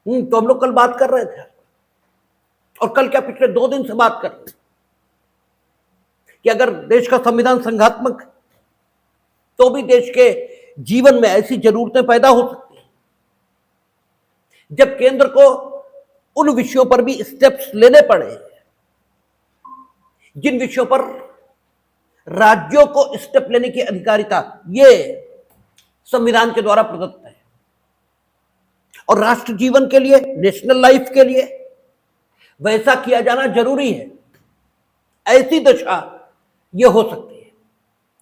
तो हम लोग कल बात कर रहे थे, और कल क्या पिछले 2 दिन से बात कर रहे हैं कि अगर देश का संविधान संघात्मक है, तो भी देश के जीवन में ऐसी जरूरतें पैदा हो सकती हैं जब केंद्र को उन विषयों पर भी स्टेप्स लेने पड़े जिन विषयों पर राज्यों को स्टेप लेने की अधिकारिता ये संविधान के द्वारा प्रदत्त है। और राष्ट्र जीवन के लिए, नेशनल लाइफ के लिए वैसा किया जाना जरूरी है। ऐसी दशा यह हो सकती है।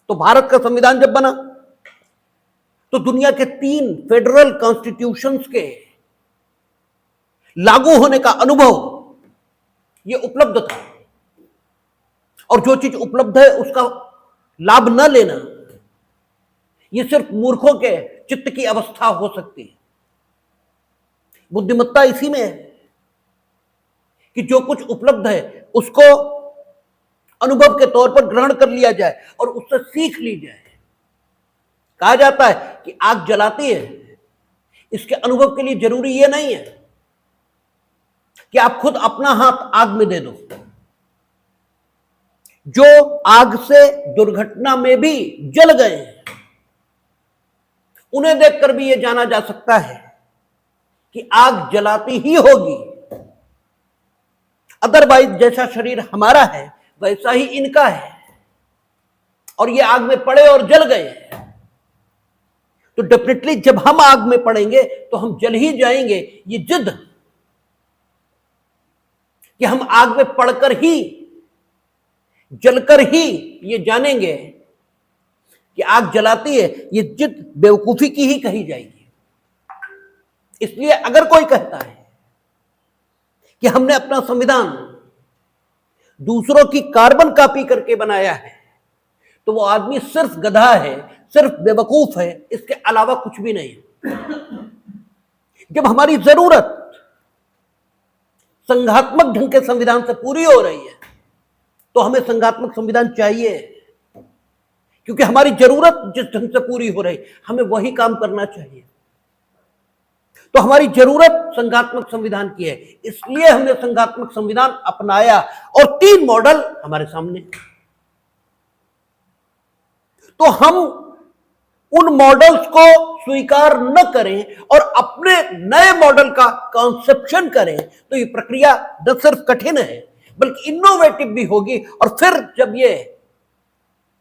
तो भारत का संविधान जब बना तो दुनिया के 3 फेडरल कॉन्स्टिट्यूशंस के लागू होने का अनुभव यह उपलब्ध था, और जो चीज उपलब्ध है उसका लाभ न लेना यह सिर्फ मूर्खों के चित्त की अवस्था हो सकती है। बुद्धिमत्ता इसी में है कि जो कुछ उपलब्ध है उसको अनुभव के तौर पर ग्रहण कर लिया जाए और उससे सीख ली जाए। कहा जाता है कि आग जलाती है, इसके अनुभव के लिए जरूरी यह नहीं है कि आप खुद अपना हाथ आग में दे दो। जो आग से दुर्घटना में भी जल गए हैं उन्हें देखकर भी यह जाना जा सकता है कि आग जलाती ही होगी, अदरवाइज जैसा शरीर हमारा है वैसा ही इनका है, और ये आग में पड़े और जल गए। तो डेफिनेटली जब हम आग में पड़ेंगे तो हम जल ही जाएंगे। ये जिद कि हम आग में पड़कर ही, जलकर ही ये जानेंगे कि आग जलाती है, ये जिद बेवकूफी की ही कही जाएगी। इसलिए अगर कोई कहता है कि हमने अपना संविधान दूसरों की कार्बन कॉपी करके बनाया है, तो वो आदमी सिर्फ गधा है, सिर्फ बेवकूफ है, इसके अलावा कुछ भी नहीं। जब हमारी जरूरत संघात्मक ढंग के संविधान से पूरी हो रही है तो हमें संघात्मक संविधान चाहिए, क्योंकि हमारी जरूरत जिस ढंग से पूरी हो रही हमें वही काम करना चाहिए। तो हमारी जरूरत संघात्मक संविधान की है, इसलिए हमने संघात्मक संविधान अपनाया, और 3 मॉडल हमारे सामने। तो हम उन मॉडल्स को स्वीकार न करें और अपने नए मॉडल का कॉन्सेप्शन करें तो ये प्रक्रिया न सिर्फ कठिन है बल्कि इनोवेटिव भी होगी, और फिर जब ये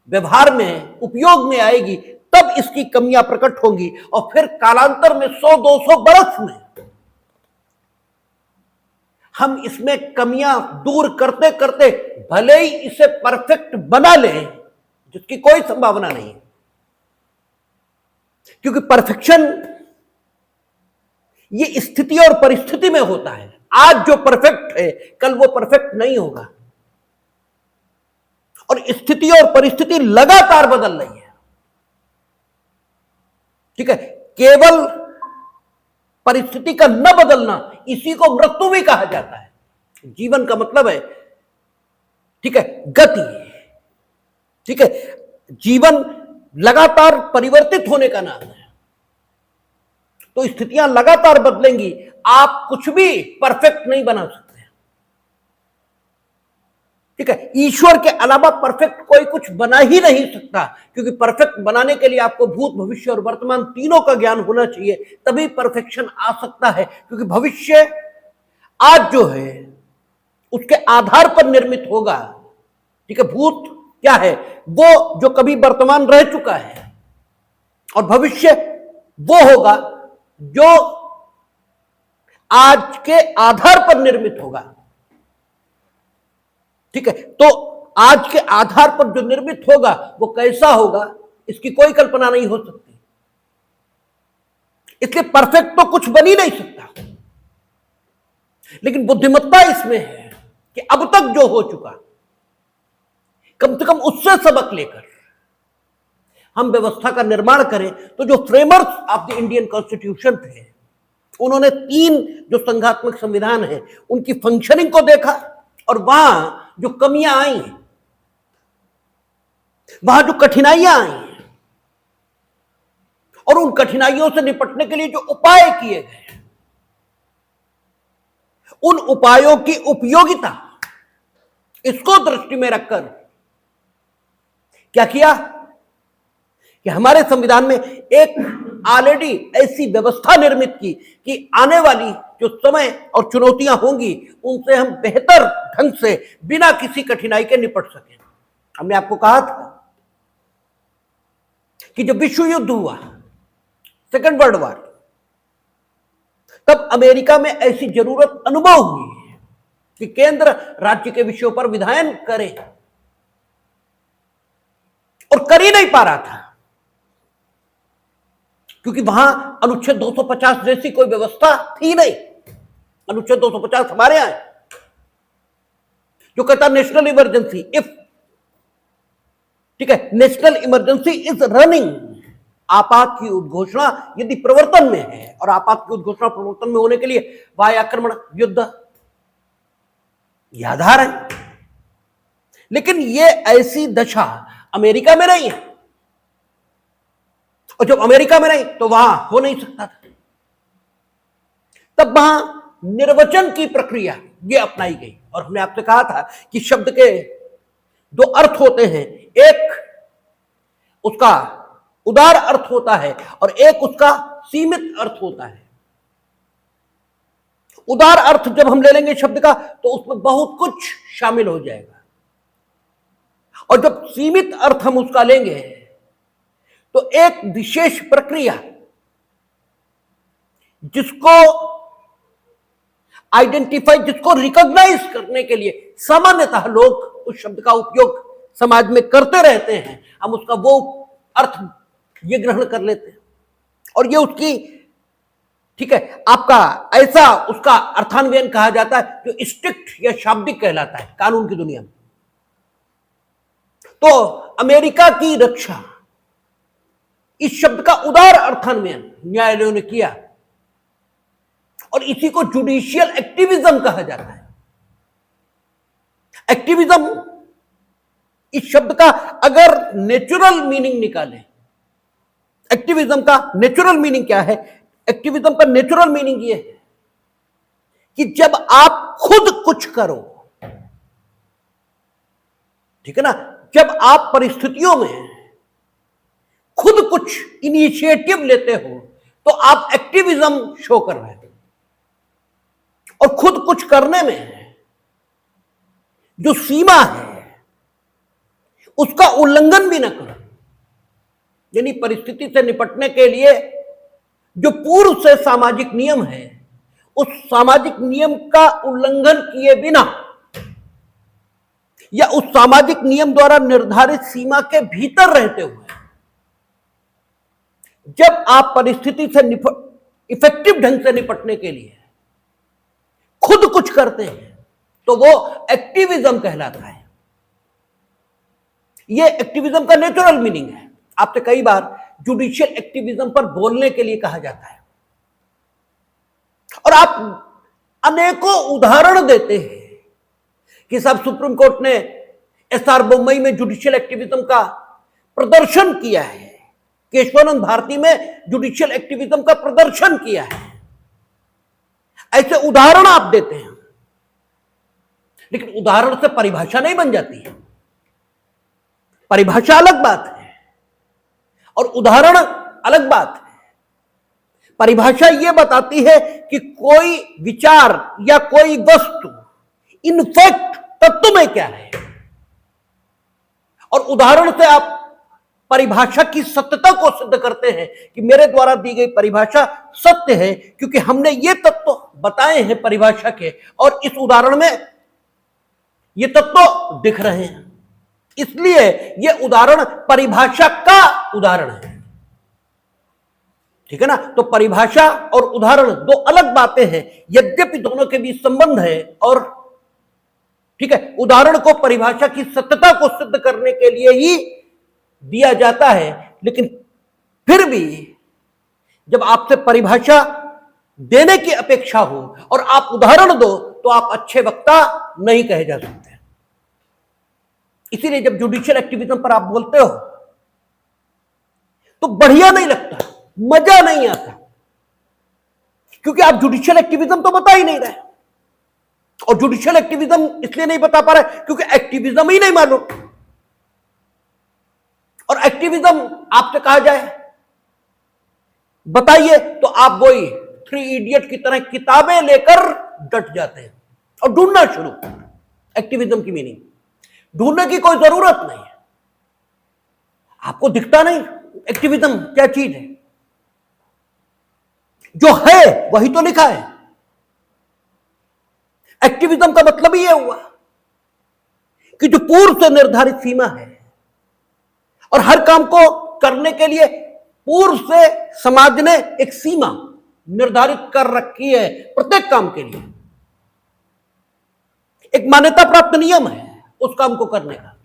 व्यवहार में, उपयोग में आएगी तब इसकी कमियां प्रकट होंगी, और फिर कालांतर में 100-200 बरस में हम इसमें कमियां दूर करते करते भले ही इसे परफेक्ट बना लें, जिसकी कोई संभावना नहीं है, क्योंकि परफेक्शन ये स्थिति और परिस्थिति में होता है। आज जो परफेक्ट है कल वो परफेक्ट नहीं होगा, और स्थिति और परिस्थिति लगातार बदल रही है। ठीक है, केवल परिस्थिति का न बदलना, इसी को मृत्यु भी कहा जाता है। जीवन का मतलब है, ठीक है, गति। ठीक है, जीवन लगातार परिवर्तित होने का नाम है। तो स्थितियां लगातार बदलेंगी, आप कुछ भी परफेक्ट नहीं बना सकते। ठीक है, ईश्वर के अलावा परफेक्ट कोई कुछ बना ही नहीं सकता, क्योंकि परफेक्ट बनाने के लिए आपको भूत, भविष्य और वर्तमान तीनों का ज्ञान होना चाहिए, तभी परफेक्शन आ सकता है। क्योंकि भविष्य आज जो है उसके आधार पर निर्मित होगा। ठीक है, भूत क्या है? वो जो कभी वर्तमान रह चुका है, और भविष्य वो होगा जो आज के आधार पर निर्मित होगा। ठीक है, तो आज के आधार पर जो निर्मित होगा वो कैसा होगा इसकी कोई कल्पना नहीं हो सकती। इसलिए परफेक्ट तो कुछ बन ही नहीं सकता, लेकिन बुद्धिमत्ता इसमें है कि अब तक जो हो चुका कम से कम उससे सबक लेकर हम व्यवस्था का निर्माण करें। तो जो framers of the Indian constitution थे, उन्होंने 3 जो संघात्मक संविधान है उनकी फंक्शनिंग को देखा, और वहां जो कमियां आई, वहां जो कठिनाइयां आई, और उन कठिनाइयों से निपटने के लिए जो उपाय किए गए, उन उपायों की उपयोगिता, इसको दृष्टि में रखकर क्या किया कि हमारे संविधान में एक ऑलरेडी ऐसी व्यवस्था निर्मित की कि आने वाली जो समय और चुनौतियां होंगी उनसे हम बेहतर ढंग से बिना किसी कठिनाई के निपट सकें। हमने आपको कहा था कि जब विश्व युद्ध हुआ, सेकेंड वर्ल्ड वॉर, तब अमेरिका में ऐसी जरूरत अनुभव हुई कि केंद्र राज्य के विषयों पर विधायन करे, और कर ही नहीं पा रहा था क्योंकि वहां अनुच्छेद 250 जैसी कोई व्यवस्था थी नहीं। अनुच्छेद 250 हमारे यहां है जो कहता नेशनल इमरजेंसी, इफ, ठीक है, नेशनल इमरजेंसी इज रनिंग, आपात की उद्घोषणा यदि प्रवर्तन में है, और आपात की उद्घोषणा प्रवर्तन में होने के लिए वायु आक्रमण, युद्ध, ये आधार है। लेकिन ये ऐसी दशा अमेरिका में नहीं है, और जब अमेरिका में नहीं तो वहां हो नहीं सकता था। तब वहां निर्वचन की प्रक्रिया ये अपनाई गई, और हमने आपसे कहा था कि शब्द के दो अर्थ होते हैं, एक उसका उदार अर्थ होता है और एक उसका सीमित अर्थ होता है। उदार अर्थ जब हम ले लेंगे शब्द का तो उसमें बहुत कुछ शामिल हो जाएगा, और जब सीमित अर्थ हम उसका लेंगे तो एक विशेष प्रक्रिया जिसको आइडेंटिफाई, जिसको रिकॉग्नाइज करने के लिए सामान्यतः लोग उस शब्द का उपयोग समाज में करते रहते हैं, हम उसका वो अर्थ ये ग्रहण कर लेते हैं, और ये उसकी, ठीक है, आपका ऐसा उसका अर्थान्वयन कहा जाता है जो स्ट्रिक्ट या शाब्दिक कहलाता है कानून की दुनिया में। तो अमेरिका की रक्षा, इस शब्द का उदार अर्थान्वयन न्यायालयों ने किया, और इसी को जुडिशियल एक्टिविज्म कहा जाता है। एक्टिविज्म, इस शब्द का अगर नेचुरल मीनिंग निकालें, एक्टिविज्म का नेचुरल मीनिंग क्या है? एक्टिविज्म का नेचुरल मीनिंग ये है कि जब आप खुद कुछ करो, ठीक है ना, जब आप परिस्थितियों में खुद कुछ इनिशिएटिव लेते हो तो आप एक्टिविज्म शो कर रहे हो, और खुद कुछ करने में जो सीमा है उसका उल्लंघन भी ना करो। यानी परिस्थिति से निपटने के लिए जो पूर्व से सामाजिक नियम है, उस सामाजिक नियम का उल्लंघन किए बिना या उस सामाजिक नियम द्वारा निर्धारित सीमा के भीतर रहते हुए जब आप परिस्थिति से इफेक्टिव ढंग से निपटने के लिए खुद कुछ करते हैं तो वो एक्टिविज्म कहलाता है। ये एक्टिविज्म का नेचुरल मीनिंग है। आपसे कई बार जुडिशियल एक्टिविज्म पर बोलने के लिए कहा जाता है, और आप अनेकों उदाहरण देते हैं कि साहब सुप्रीम कोर्ट ने एसआर बम्बई में जुडिशियल एक्टिविज्म का प्रदर्शन किया है, केशवानंद भारती में जुडिशियल एक्टिविज्म का प्रदर्शन किया है। ऐसे उदाहरण आप देते हैं, लेकिन उदाहरण से परिभाषा नहीं बन जाती है। परिभाषा अलग बात है और उदाहरण अलग बात है। परिभाषा यह बताती है कि कोई विचार या कोई वस्तु इनफैक्ट तत्व में क्या है, और उदाहरण से आप परिभाषा की सत्यता को सिद्ध करते हैं कि मेरे द्वारा दी गई परिभाषा सत्य है क्योंकि हमने ये तत्व बताए हैं परिभाषा के, और इस उदाहरण में ये तत्व दिख रहे हैं, इसलिए ये उदाहरण परिभाषा का उदाहरण है। ठीक है ना? तो परिभाषा और उदाहरण दो अलग बातें हैं, यद्यपि दोनों के बीच संबंध है, और ठीक है, उदाहरण को परिभाषा की सत्यता को सिद्ध करने के लिए ही दिया जाता है, लेकिन फिर भी जब आपसे परिभाषा देने की अपेक्षा हो और आप उदाहरण दो तो आप अच्छे वक्ता नहीं कहे जा सकते। इसीलिए जब जुडिशियल एक्टिविज्म पर आप बोलते हो तो बढ़िया नहीं लगता, मजा नहीं आता, क्योंकि आप जुडिशियल एक्टिविज्म तो बता ही नहीं रहे। और जुडिशियल एक्टिविज्म इसलिए नहीं बता पा रहा है क्योंकि एक्टिविज्म ही नहीं मालूम। और एक्टिविज्म आपसे कहा जाए बताइए तो आप वही 3 इडियट की तरह किताबें लेकर डट जाते हैं और ढूंढना शुरू। एक्टिविज्म की मीनिंग ढूंढने की कोई जरूरत नहीं है, आपको दिखता नहीं एक्टिविज्म क्या चीज है, जो है वही तो लिखा है। एक्टिविज्म का मतलब ही यह हुआ कि जो पूर्व से निर्धारित सीमा है और हर काम को करने के लिए पूर्व से समाज ने एक सीमा निर्धारित कर रखी है, प्रत्येक काम के लिए एक मान्यता प्राप्त नियम है उस काम को करने का।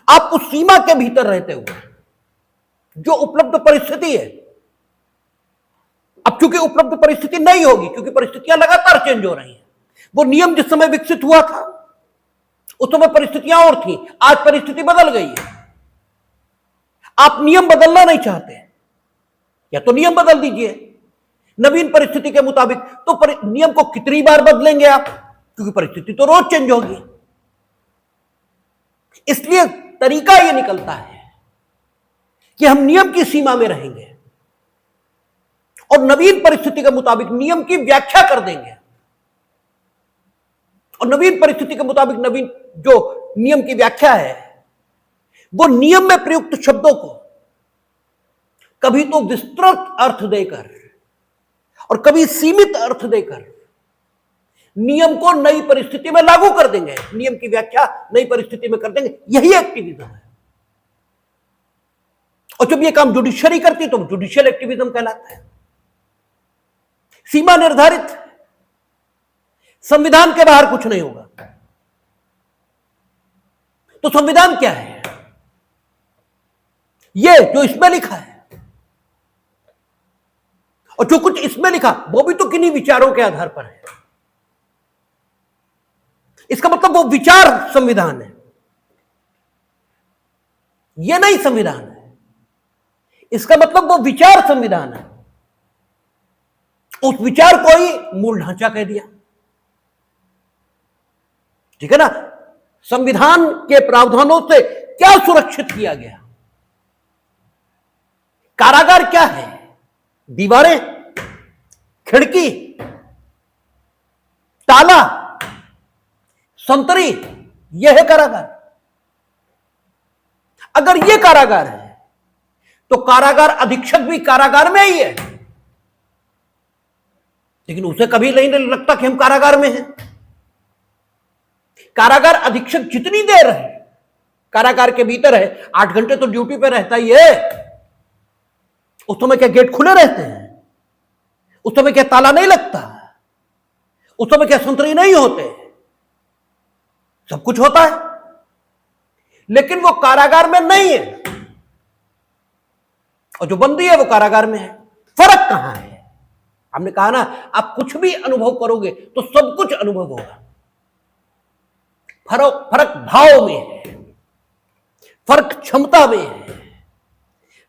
आप उस सीमा के भीतर रहते हुए जो उपलब्ध परिस्थिति है, अब चूंकि उपलब्ध परिस्थिति नहीं होगी क्योंकि परिस्थितियां लगातार चेंज हो रही हैं। वो नियम जिस समय विकसित हुआ था उस समय परिस्थितियां और थी, आज परिस्थिति बदल गई है। आप नियम बदलना नहीं चाहते या तो नियम बदल दीजिए नवीन परिस्थिति के मुताबिक। तो नियम को कितनी बार बदलेंगे आप, क्योंकि परिस्थिति तो रोज चेंज होगी। इसलिए तरीका यह निकलता है कि हम नियम की सीमा में रहेंगे और नवीन परिस्थिति के मुताबिक नियम की व्याख्या कर देंगे और नवीन परिस्थिति के मुताबिक नवीन जो नियम की व्याख्या है वो नियम में प्रयुक्त शब्दों को कभी तो विस्तृत अर्थ देकर और कभी सीमित अर्थ देकर नियम को नई परिस्थिति में लागू कर देंगे, नियम की व्याख्या नई परिस्थिति में कर देंगे। यही एक्टिविज्म है। और जब यह काम जुडिशरी करती है तो जुडिशियल एक्टिविज्म कहलाता है। सीमा निर्धारित, संविधान के बाहर कुछ नहीं होगा। तो संविधान क्या है? ये जो इसमें लिखा है और जो कुछ इसमें लिखा वो भी तो किन्हीं विचारों के आधार पर है। इसका मतलब वो विचार संविधान है, ये नहीं संविधान है। इसका मतलब वो विचार संविधान है, उस विचार को ही मूल ढांचा कह दिया। ठीक है ना? संविधान के प्रावधानों से क्या सुरक्षित किया गया? कारागार क्या है? दीवारें, खिड़की, ताला, संतरी, यह है कारागार। अगर यह कारागार है तो कारागार अधीक्षक भी कारागार में ही है, लेकिन उसे कभी नहीं लगता कि हम कारागार में हैं। कारागार अधीक्षक जितनी देर है कारागार के भीतर है, 8 घंटे तो ड्यूटी पे रहता ही है। उस समय क्या गेट खुले रहते हैं? उस समय क्या ताला नहीं लगता? उस समय क्या संतरी नहीं होते? सब कुछ होता है, लेकिन वो कारागार में नहीं है और जो बंदी है वो कारागार में है। फर्क कहां है? हमने कहा ना, आप कुछ भी अनुभव करोगे तो सब कुछ अनुभव होगा। फर्क भाव में है, फर्क क्षमता में है,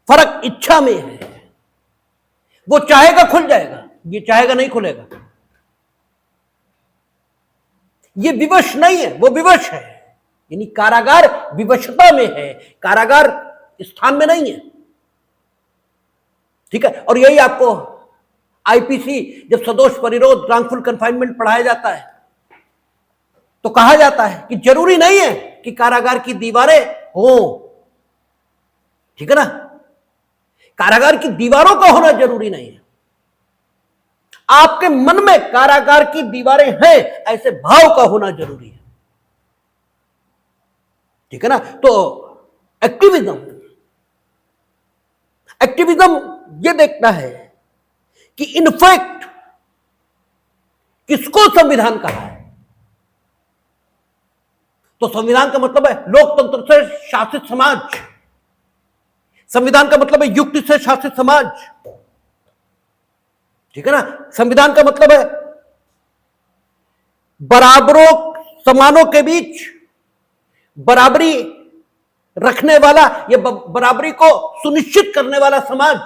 फर्क इच्छा में है। वो चाहेगा खुल जाएगा, ये चाहेगा नहीं खुलेगा। ये विवश नहीं है, वो विवश है। यानी कारागार विवशता में है, कारागार स्थान में नहीं है। ठीक है? और यही आपको आईपीसी जब सदोष परिरोध, रांगफुल कन्फाइनमेंट पढ़ाया जाता है तो कहा जाता है कि जरूरी नहीं है कि कारागार की दीवारें हो। ठीक है ना? कारागार की दीवारों का होना जरूरी नहीं है। आपके मन में कारागार की दीवारें हैं ऐसे भाव का होना जरूरी है। ठीक है ना? तो एक्टिविज्म यह देखता है कि इनफैक्ट किसको संविधान कहा है। तो संविधान का मतलब है लोकतंत्र से शासित समाज, संविधान का मतलब है युक्ति से शासित समाज। ठीक है ना? संविधान का मतलब है बराबरों, समानों के बीच बराबरी रखने वाला, या बराबरी को सुनिश्चित करने वाला समाज।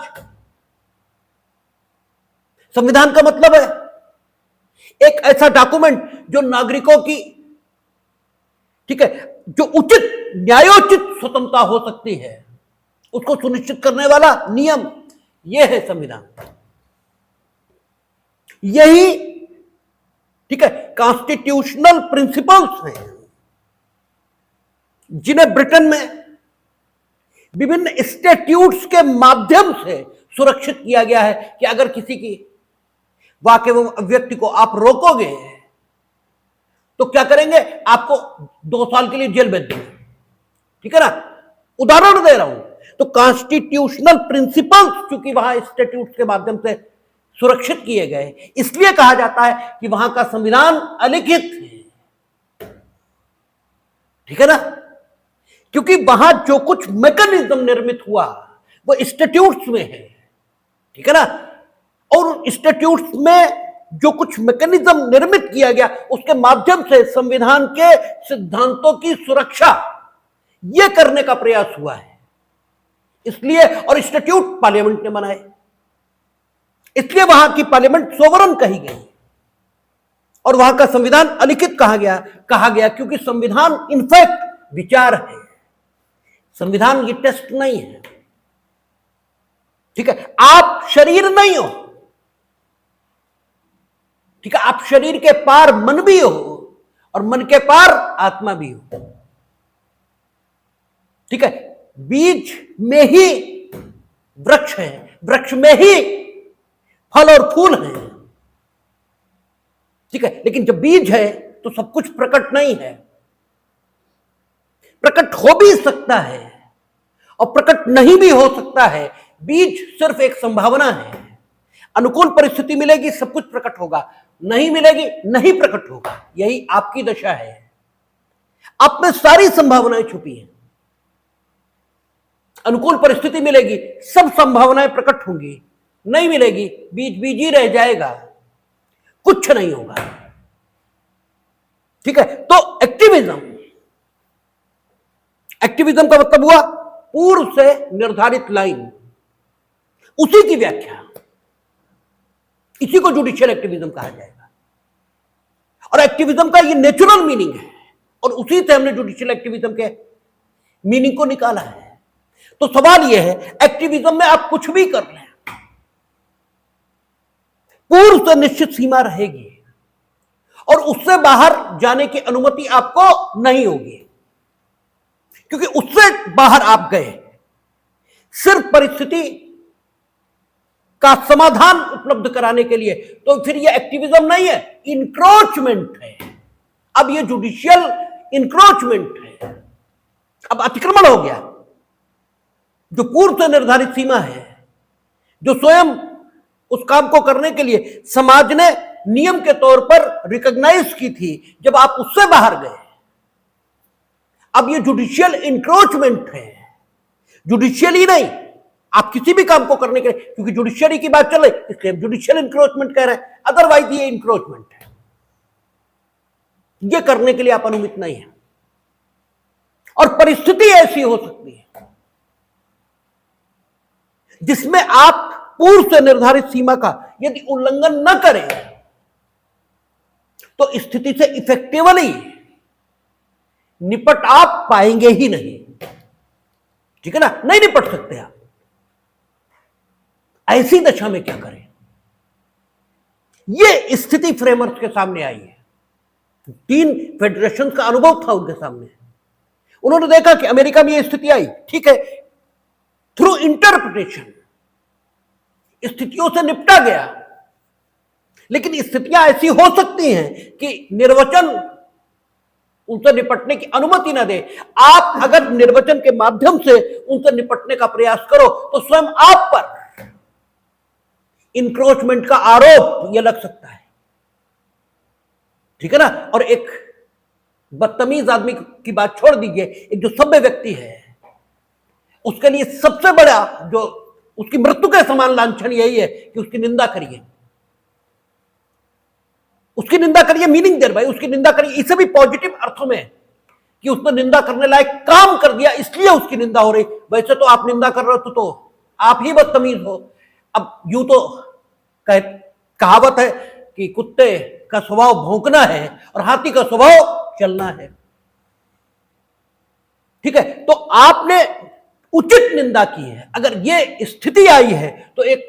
संविधान का मतलब है एक ऐसा डॉक्यूमेंट जो नागरिकों की, ठीक है, जो उचित न्यायोचित स्वतंत्रता हो सकती है, उसको सुनिश्चित करने वाला नियम, यह है संविधान। यही, ठीक है, कॉन्स्टिट्यूशनल प्रिंसिपल्स हैं जिन्हें ब्रिटेन में विभिन्न स्टैट्यूट्स के माध्यम से सुरक्षित किया गया है कि अगर किसी की वाक्य एवं अभिव्यक्ति को आप रोकोगे तो क्या करेंगे, आपको 2 साल के लिए जेल भेज देंगे। ठीक है ना, उदाहरण दे रहा हूं। तो कॉन्स्टिट्यूशनल प्रिंसिपल्स चूंकि वहां स्टैट्यूट्स के माध्यम से सुरक्षित किए गए, इसलिए कहा जाता है कि वहां का संविधान अलिखित है। ठीक है ना, क्योंकि वहां जो कुछ मैकेनिज्म निर्मित हुआ वो स्टैट्यूट्स में है। ठीक है ना, और स्टैट्यूट्स में जो कुछ मैकेनिज्म निर्मित किया गया उसके माध्यम से संविधान के सिद्धांतों की सुरक्षा यह करने का प्रयास हुआ है। इसलिए, और स्टैट्यूट पार्लियामेंट ने बनाए, इसलिए वहां की पार्लियामेंट सोवरन कही गई और वहां का संविधान अलिखित कहा गया क्योंकि संविधान इनफैक्ट विचार है, संविधान ये टेस्ट नहीं है। ठीक है, आप शरीर नहीं हो। ठीक है, आप शरीर के पार मन भी हो और मन के पार आत्मा भी हो। ठीक है, बीज में ही वृक्ष है, वृक्ष में ही फल और फूल हैं। ठीक है, लेकिन जब बीज है तो सब कुछ प्रकट नहीं है। प्रकट हो भी सकता है और प्रकट नहीं भी हो सकता है। बीज सिर्फ एक संभावना है। अनुकूल परिस्थिति मिलेगी सब कुछ प्रकट होगा, नहीं मिलेगी नहीं प्रकट होगा। यही आपकी दशा है। आप में सारी संभावनाएं छुपी हैं। अनुकूल परिस्थिति मिलेगी सब संभावनाएं प्रकट होंगी, नहीं मिलेगी बीज बीज ही रह जाएगा, कुछ नहीं होगा। ठीक है, तो एक्टिविज्म का मतलब हुआ पूर्व से निर्धारित लाइन, उसी की व्याख्या, इसी को जुडिशियल एक्टिविज्म कहा जाएगा। और एक्टिविज्म का ये नेचुरल मीनिंग है और उसी से हमने जुडिशियल एक्टिविज्म के मीनिंग को निकाला है। तो सवाल यह है, एक्टिविज्म में आप कुछ भी कर लें, पूर्व से निश्चित सीमा रहेगी और उससे बाहर जाने की अनुमति आपको नहीं होगी, क्योंकि उससे बाहर आप गए सिर्फ परिस्थिति का समाधान उपलब्ध कराने के लिए, तो फिर यह एक्टिविज्म नहीं है, इंक्रोचमेंट है। अब यह जुडिशियल इंक्रोचमेंट है, अब अतिक्रमण हो गया। जो पूर्व से निर्धारित सीमा है, जो स्वयं उस काम को करने के लिए समाज ने नियम के तौर पर रिकॉग्नाइज की थी, जब आप उससे बाहर गए, अब यह जुडिशियल इंक्रोचमेंट है। जुडिशियली नहीं, आप किसी भी काम को करने के लिए, क्योंकि जुडिशियरी की बात चल रही इसलिए जुडिशियल इंक्रोचमेंट कह रहे हैं, अदरवाइज ये इंक्रोचमेंट है। ये करने के लिए आप अनुमित नहीं है और परिस्थिति ऐसी हो सकती है जिसमें आप पूर्व से निर्धारित सीमा का यदि उल्लंघन न करें तो स्थिति से इफेक्टिवली निपट आप पाएंगे ही नहीं। ठीक है ना, नहीं निपट सकते आप। ऐसी दशा में क्या करें? यह स्थिति फ्रेमवर्क के सामने आई है। 3 फेडरेशन का अनुभव था उनके सामने। उन्होंने देखा कि अमेरिका में यह स्थिति आई, ठीक है, थ्रू इंटरप्रिटेशन स्थितियों से निपटा गया, लेकिन स्थितियां ऐसी हो सकती हैं कि निर्वचन उनसे निपटने की अनुमति ना दे। आप अगर निर्वचन के माध्यम से उनसे निपटने का प्रयास करो तो स्वयं आप पर इंक्रोचमेंट का आरोप यह लग सकता है। ठीक है ना, और एक बदतमीज आदमी की बात छोड़ दीजिए, एक जो सभ्य व्यक्ति है उसके लिए सबसे बड़ा, जो उसकी मृत्यु के समान लांछन यही है कि उसकी निंदा करिए। उसकी निंदा करिए, मीनिंग देर भाई, उसकी निंदा करिए, इसे भी पॉजिटिव अर्थों में कि उसने निंदा करने लायक काम कर दिया इसलिए उसकी निंदा हो रही। वैसे तो आप निंदा कर रहे हो तो आप ही बदतमीज हो। अब यूं तो कहावत है कि कुत्ते का स्वभाव भौंकना है और हाथी का स्वभाव चलना है। ठीक है, तो आपने उचित निंदा की है। अगर ये स्थिति आई है तो एक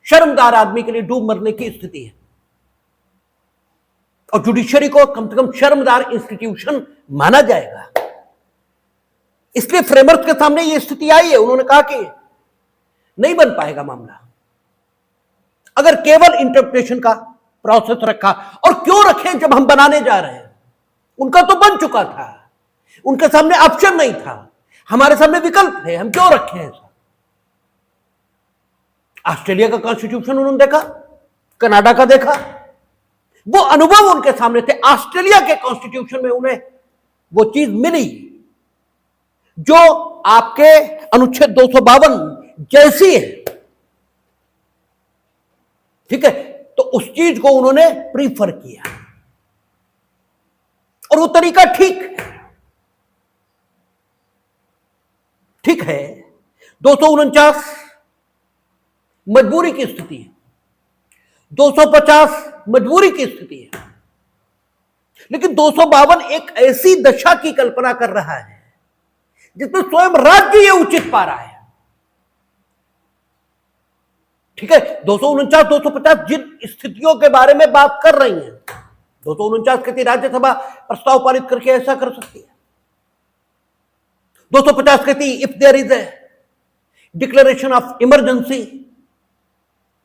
शर्मदार आदमी के लिए डूब मरने की स्थिति है, और जुडिशरी को कम से कम शर्मदार इंस्टीट्यूशन माना जाएगा। इसलिए फ्रेमर्स के सामने ये स्थिति आई है। उन्होंने कहा कि नहीं बन पाएगा मामला अगर केवल इंटरप्रिटेशन का प्रोसेस रखा। और क्यों रखें जब हम बनाने जा रहे हैं? उनका तो बन चुका था, उनके सामने ऑप्शन नहीं था, हमारे सामने विकल्प थे, हम क्यों रखें ऐसा? ऑस्ट्रेलिया का कॉन्स्टिट्यूशन उन्होंने देखा, कनाडा का देखा, वो अनुभव उनके सामने थे। ऑस्ट्रेलिया के कॉन्स्टिट्यूशन में उन्हें वो चीज मिली जो आपके अनुच्छेद 252 जैसी है। ठीक है, तो उस चीज को उन्होंने प्रीफर किया और वो तरीका ठीक है। 249 मजबूरी की स्थिति है, 250 मजबूरी की स्थिति है, लेकिन 252 एक ऐसी दशा की कल्पना कर रहा है जिसमें स्वयं राज्य यह उचित पा रहा है। ठीक है, 249 250 जिन स्थितियों के बारे में बात कर रही हैं, 249 कहती राज्यसभा प्रस्ताव पारित करके ऐसा कर सकती है। 250 कहती if there is a declaration of emergency,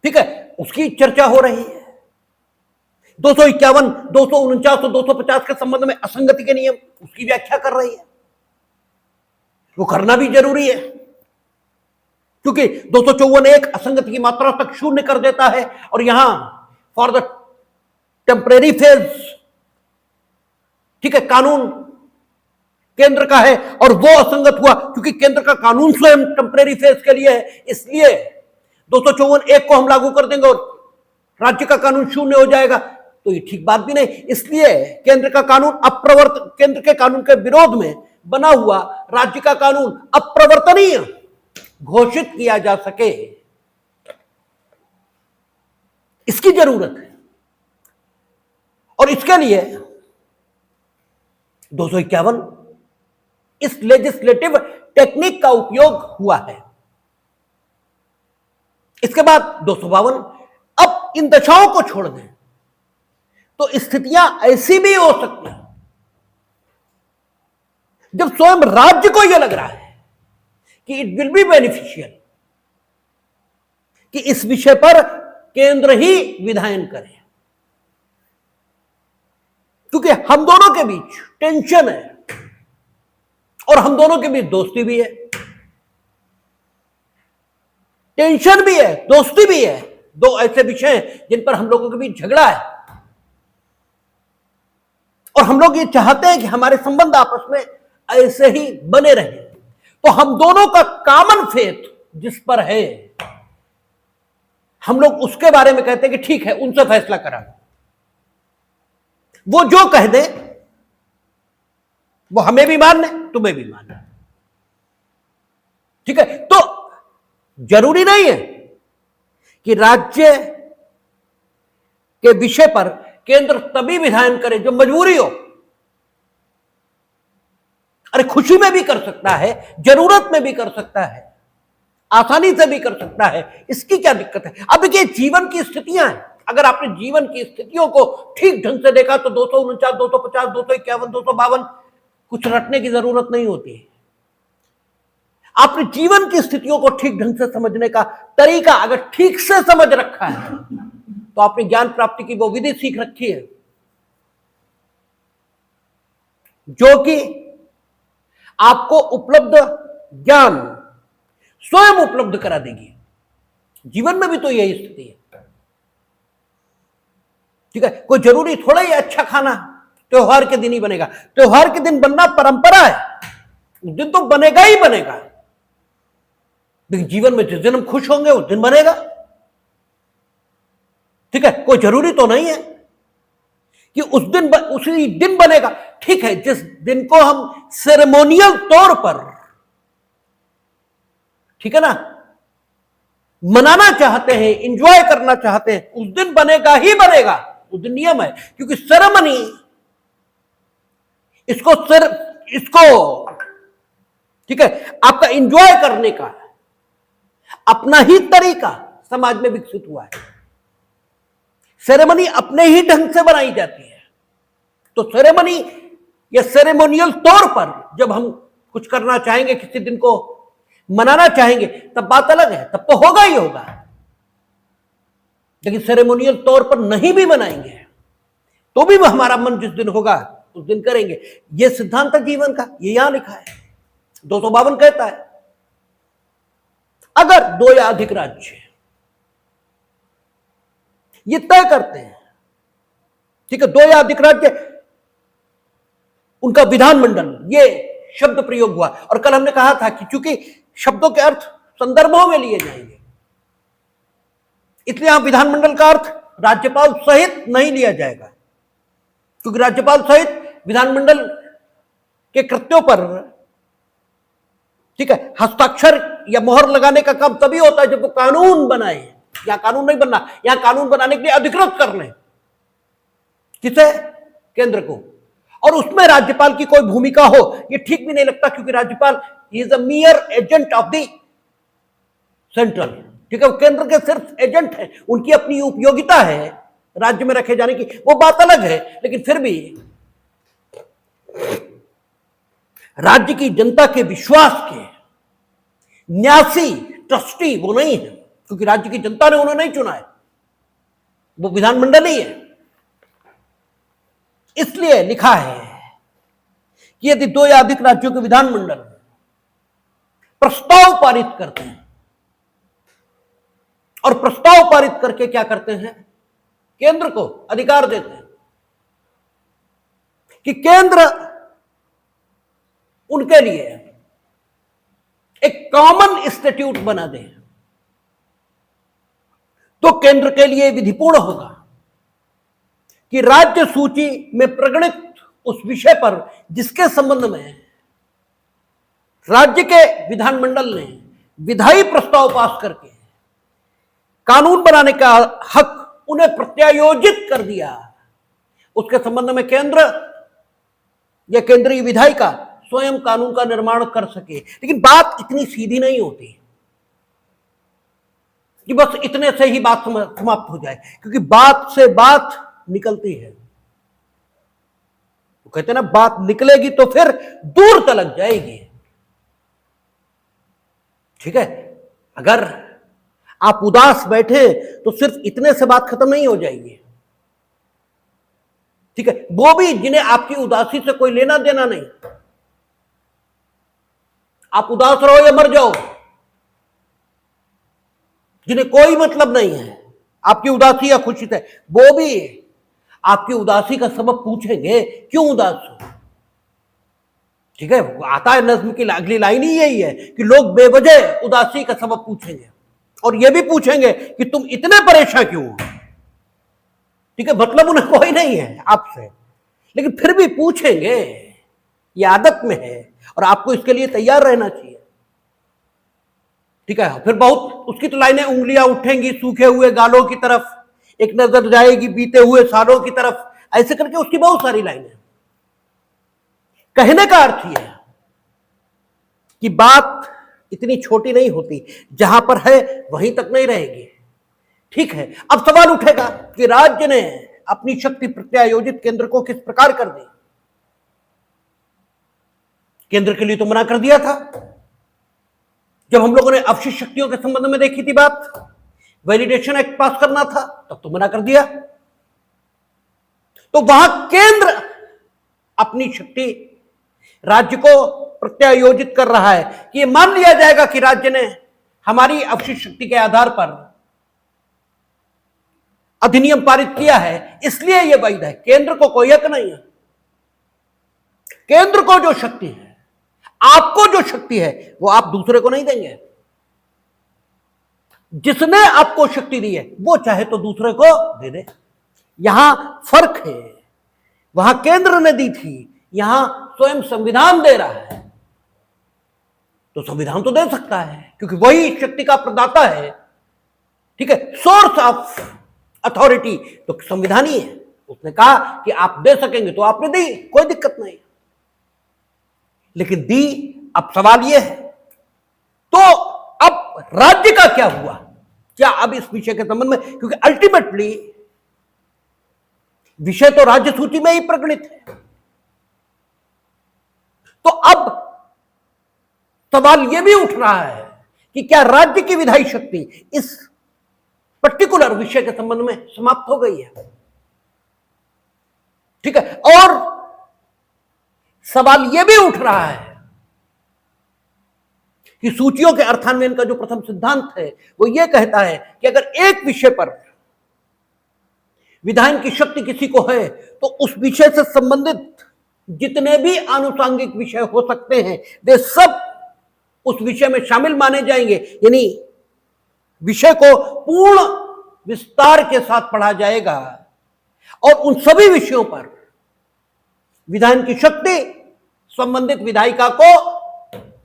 ठीक है, उसकी चर्चा हो रही है। 251 249 और 250 के संबंध में असंगति के नियम, उसकी व्याख्या कर रही है। वो करना भी जरूरी है क्योंकि 254 एक असंगति की मात्रा तक शून्य कर देता है, और यहां फॉर द टेम्परेरी फेज, ठीक है, कानून केंद्र का है और वो असंगत हुआ क्योंकि केंद्र का कानून स्वयं टेम्परेरी फेज के लिए है। इसलिए 254 एक को हम लागू कर देंगे और राज्य का कानून शून्य हो जाएगा, तो ये ठीक बात भी नहीं। इसलिए केंद्र का कानून केंद्र के कानून के विरोध में बना हुआ राज्य का कानून अप्रवर्तनीय घोषित किया जा सके, इसकी जरूरत है। और इसके लिए 251 इस लेजिस्लेटिव टेक्निक का उपयोग हुआ है। इसके बाद 252 अब इन दशाओं को छोड़ दें तो स्थितियां ऐसी भी हो सकती हैं जब स्वयं राज्य को यह लग रहा है कि इट विल बी बेनिफिशियल कि इस विषय पर केंद्र ही विधायन करे, क्योंकि हम दोनों के बीच टेंशन है और हम दोनों के बीच दोस्ती भी है। टेंशन भी है, दोस्ती भी है, दो ऐसे विषय हैं जिन पर हम लोगों के बीच झगड़ा है, और हम लोग ये चाहते हैं कि हमारे संबंध आपस में ऐसे ही बने रहे। तो हम दोनों का कॉमन फेथ जिस पर है, हम लोग उसके बारे में कहते हैं कि ठीक है, उनसे फैसला करा, वो जो कह दे वो हमें भी मानना है, तुम्हें भी मानना है। ठीक है, तो जरूरी नहीं है कि राज्य के विषय पर केंद्र तभी विधायन करे जो मजबूरी हो। अरे खुशी में भी कर सकता है, जरूरत में भी कर सकता है, आसानी से भी कर सकता है, इसकी क्या दिक्कत है? अब ये जीवन की स्थितियां हैं। अगर आपने जीवन की स्थितियों को ठीक ढंग से देखा तो 249 250 251 252 कुछ रटने की जरूरत नहीं होती है। आपने जीवन की स्थितियों को ठीक ढंग से समझने का तरीका अगर ठीक से समझ रखा है तो आपने ज्ञान प्राप्ति की वो विधि सीख रखी है जो कि आपको उपलब्ध ज्ञान स्वयं उपलब्ध करा देगी। जीवन में भी तो यही स्थिति है। ठीक है, कोई जरूरी थोड़ा ही अच्छा खाना त्योहार के दिन ही बनेगा। त्योहार के दिन बनना परंपरा है, उस दिन तो बनेगा ही बनेगा, लेकिन जीवन में जिस दिन हम खुश होंगे उस दिन बनेगा। ठीक है, कोई जरूरी तो नहीं है कि उसी दिन बनेगा। ठीक है, जिस दिन को हम सेरेमोनियल तौर पर, ठीक है ना, मनाना चाहते हैं, एंजॉय करना चाहते हैं, उस दिन बनेगा ही बनेगा, उस दिन नियम है, क्योंकि सेरेमनी इसको ठीक है आपका एंजॉय करने का अपना ही तरीका समाज में विकसित हुआ है। सेरेमनी अपने ही ढंग से बनाई जाती है। तो सेरेमनी या सेरेमोनियल तौर पर जब हम कुछ करना चाहेंगे, किसी दिन को मनाना चाहेंगे, तब बात अलग है, तब तो होगा ही होगा। लेकिन सेरेमोनियल तौर पर नहीं भी मनाएंगे तो भी हमारा मन जिस दिन होगा उस दिन करेंगे। यह सिद्धांत जीवन का, ये यहां लिखा है। 252 कहता है अगर 2 या अधिक राज्य ये तय करते हैं, ठीक है, 2 या अधिक राज्य, उनका विधानमंडल, ये शब्द प्रयोग हुआ। और कल हमने कहा था कि चूंकि शब्दों के अर्थ संदर्भों में लिए जाएंगे, इसलिए यहां विधानमंडल का अर्थ राज्यपाल सहित नहीं लिया जाएगा, क्योंकि राज्यपाल सहित विधानमंडल के कृत्यों पर, ठीक है, हस्ताक्षर या मोहर लगाने का काम तभी होता है जब वो कानून बनाए। यहां कानून नहीं बनना, यहां कानून बनाने के लिए अधिकृत कर लें किसे? केंद्र को। और उसमें राज्यपाल की कोई भूमिका हो ये ठीक भी नहीं लगता, क्योंकि राज्यपाल is a मियर agent of the central, ठीक है, वो केंद्र के सिर्फ एजेंट है, उनकी अपनी उपयोगिता है राज्य में रखे जाने की, वो बात अलग है। लेकिन फिर भी राज्य की जनता के विश्वास के न्यासी, ट्रस्टी वो नहीं है, क्योंकि राज्य की जनता ने उन्हें नहीं चुना है, वो विधानमंडल ही है। इसलिए लिखा है कि यदि 2 या अधिक राज्यों के विधानमंडल प्रस्ताव पारित करते हैं, और प्रस्ताव पारित करके क्या करते हैं? केंद्र को अधिकार देते हैं कि केंद्र उनके लिए एक कॉमन इंस्टीट्यूट बना दे, तो केंद्र के लिए विधिपूर्ण होगा कि राज्य सूची में प्रगणित उस विषय पर जिसके संबंध में राज्य के विधानमंडल ने विधायी प्रस्ताव पास करके कानून बनाने का हक उन्हें प्रत्यायोजित कर दिया, उसके संबंध में केंद्र या केंद्रीय विधायिका स्वयं कानून का निर्माण कर सके। लेकिन बात इतनी सीधी नहीं होती कि बस इतने से ही बात समाप्त हो जाए, क्योंकि बात से बात निकलती है। वो कहते हैं ना, बात निकलेगी तो फिर दूर तलक जाएगी, ठीक है। अगर आप उदास बैठे तो सिर्फ इतने से बात खत्म नहीं हो जाएगी, ठीक है। वो भी जिन्हें आपकी उदासी से कोई लेना देना नहीं, आप उदास रहो या मर जाओ, जिन्हें कोई मतलब नहीं है आपकी उदासी या खुशी से, वो भी आपकी उदासी का सबब पूछेंगे, क्यों उदास हो, ठीक है। आता है नज्म की अगली लाइन ही यही है कि लोग बेवजह उदासी का सबब पूछेंगे, और ये भी पूछेंगे कि तुम इतने परेशान क्यों हो, ठीक है। मतलब उन्हें कोई नहीं है आपसे, लेकिन फिर भी पूछेंगे, ये आदत में है, और आपको इसके लिए तैयार रहना चाहिए, ठीक है। फिर बहुत उसकी तो लाइनें, उंगलियां उठेंगी सूखे हुए गालों की तरफ, एक नजर जाएगी बीते हुए सालों की तरफ, ऐसे करके उसकी बहुत सारी लाइनें। कहने का अर्थ यह है कि बात इतनी छोटी नहीं होती, जहां पर है वहीं तक नहीं रहेगी, ठीक है। अब सवाल उठेगा कि राज्य ने अपनी शक्ति प्रत्यायोजित केंद्र को किस प्रकार कर दी। केंद्र के लिए तो मना कर दिया था, जब हम लोगों ने अवशिष्ट शक्तियों के संबंध में देखी थी बात, वैलिडेशन एक्ट पास करना था, तब तो मना कर दिया। तो वहां केंद्र अपनी शक्ति राज्य को प्रत्यायोजित कर रहा है कि यह मान लिया जाएगा कि राज्य ने हमारी अवशिष्ट शक्ति के आधार पर अधिनियम पारित किया है, इसलिए यह वैध है। केंद्र को कोई हक नहीं है। केंद्र को जो शक्ति है, आपको जो शक्ति है, वो आप दूसरे को नहीं देंगे। जिसने आपको शक्ति दी है वो चाहे तो दूसरे को दे दे। यहां फर्क है, वहां केंद्र ने दी थी, यहां स्वयं संविधान दे रहा है। तो संविधान तो दे सकता है, क्योंकि वही शक्ति का प्रदाता है, ठीक है। सोर्स ऑफ अथॉरिटी तो संविधान ही है। उसने कहा कि आप दे सकेंगे तो आपने दी, कोई दिक्कत नहीं, लेकिन दी। अब सवाल यह है, तो अब राज्य का क्या हुआ? क्या अब इस विषय के संबंध में, क्योंकि अल्टीमेटली विषय तो राज्य सूची में ही प्रकटित है, तो अब सवाल यह भी उठ रहा है कि क्या राज्य की विधायी शक्ति इस पर्टिकुलर विषय के संबंध में समाप्त हो गई है? ठीक है। और सवाल यह भी उठ रहा है कि सूचियों के अर्थान्वयन का जो प्रथम सिद्धांत है वो यह कहता है कि अगर एक विषय पर विधान की शक्ति किसी को है तो उस विषय से संबंधित जितने भी आनुषंगिक विषय हो सकते हैं वे सब उस विषय में शामिल माने जाएंगे, यानी विषय को पूर्ण विस्तार के साथ पढ़ा जाएगा और उन सभी विषयों पर विधान की शक्ति संबंधित विधायिका को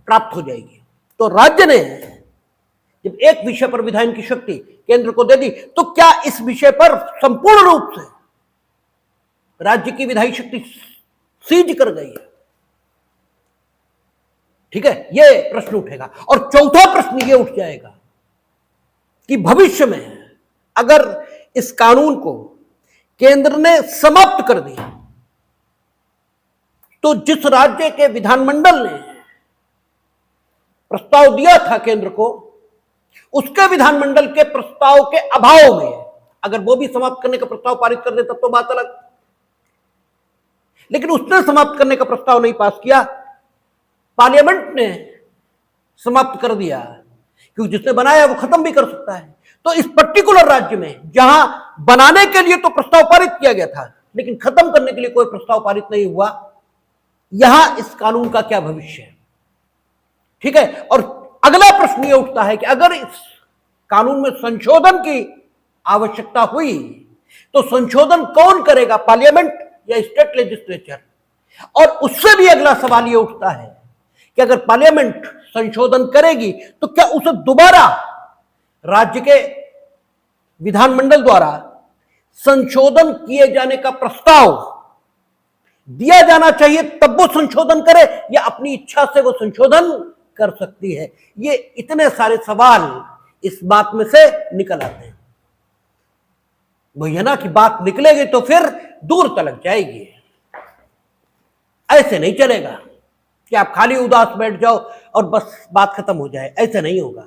प्राप्त हो जाएगी। तो राज्य ने जब एक विषय पर विधान की शक्ति केंद्र को दे दी तो क्या इस विषय पर संपूर्ण रूप से राज्य की विधायी शक्ति सीज कर गई है? ठीक है, यह प्रश्न उठेगा। और चौथा प्रश्न यह उठ जाएगा कि भविष्य में अगर इस कानून को केंद्र ने समाप्त कर दिया तो जिस राज्य के विधानमंडल ने प्रस्ताव दिया था केंद्र को, उसके विधानमंडल के प्रस्ताव के अभाव में अगर वो भी समाप्त करने का प्रस्ताव पारित कर दे तब तो बात अलग, लेकिन उसने समाप्त करने का प्रस्ताव नहीं पास किया, पार्लियामेंट ने समाप्त कर दिया, क्योंकि जिसने बनाया वो खत्म भी कर सकता है। तो इस पर्टिकुलर राज्य में जहां बनाने के लिए तो प्रस्ताव पारित किया गया था लेकिन खत्म करने के लिए कोई प्रस्ताव पारित नहीं हुआ, यहां इस कानून का क्या भविष्य है? ठीक है। और अगला प्रश्न यह उठता है कि अगर इस कानून में संशोधन की आवश्यकता हुई तो संशोधन कौन करेगा, पार्लियामेंट या स्टेट लेजिस्लेचर? और उससे भी अगला सवाल यह उठता है कि अगर पार्लियामेंट संशोधन करेगी तो क्या उसे दोबारा राज्य के विधानमंडल द्वारा संशोधन किए जाने का प्रस्ताव दिया जाना चाहिए तब वो संशोधन करे, या अपनी इच्छा से वो संशोधन कर सकती है? ये इतने सारे सवाल इस बात में से निकल आते हैं। वही है ना कि बात निकलेगी तो फिर दूर तलक जाएगी। ऐसे नहीं चलेगा कि आप खाली उदास बैठ जाओ और बस बात खत्म हो जाए, ऐसे नहीं होगा।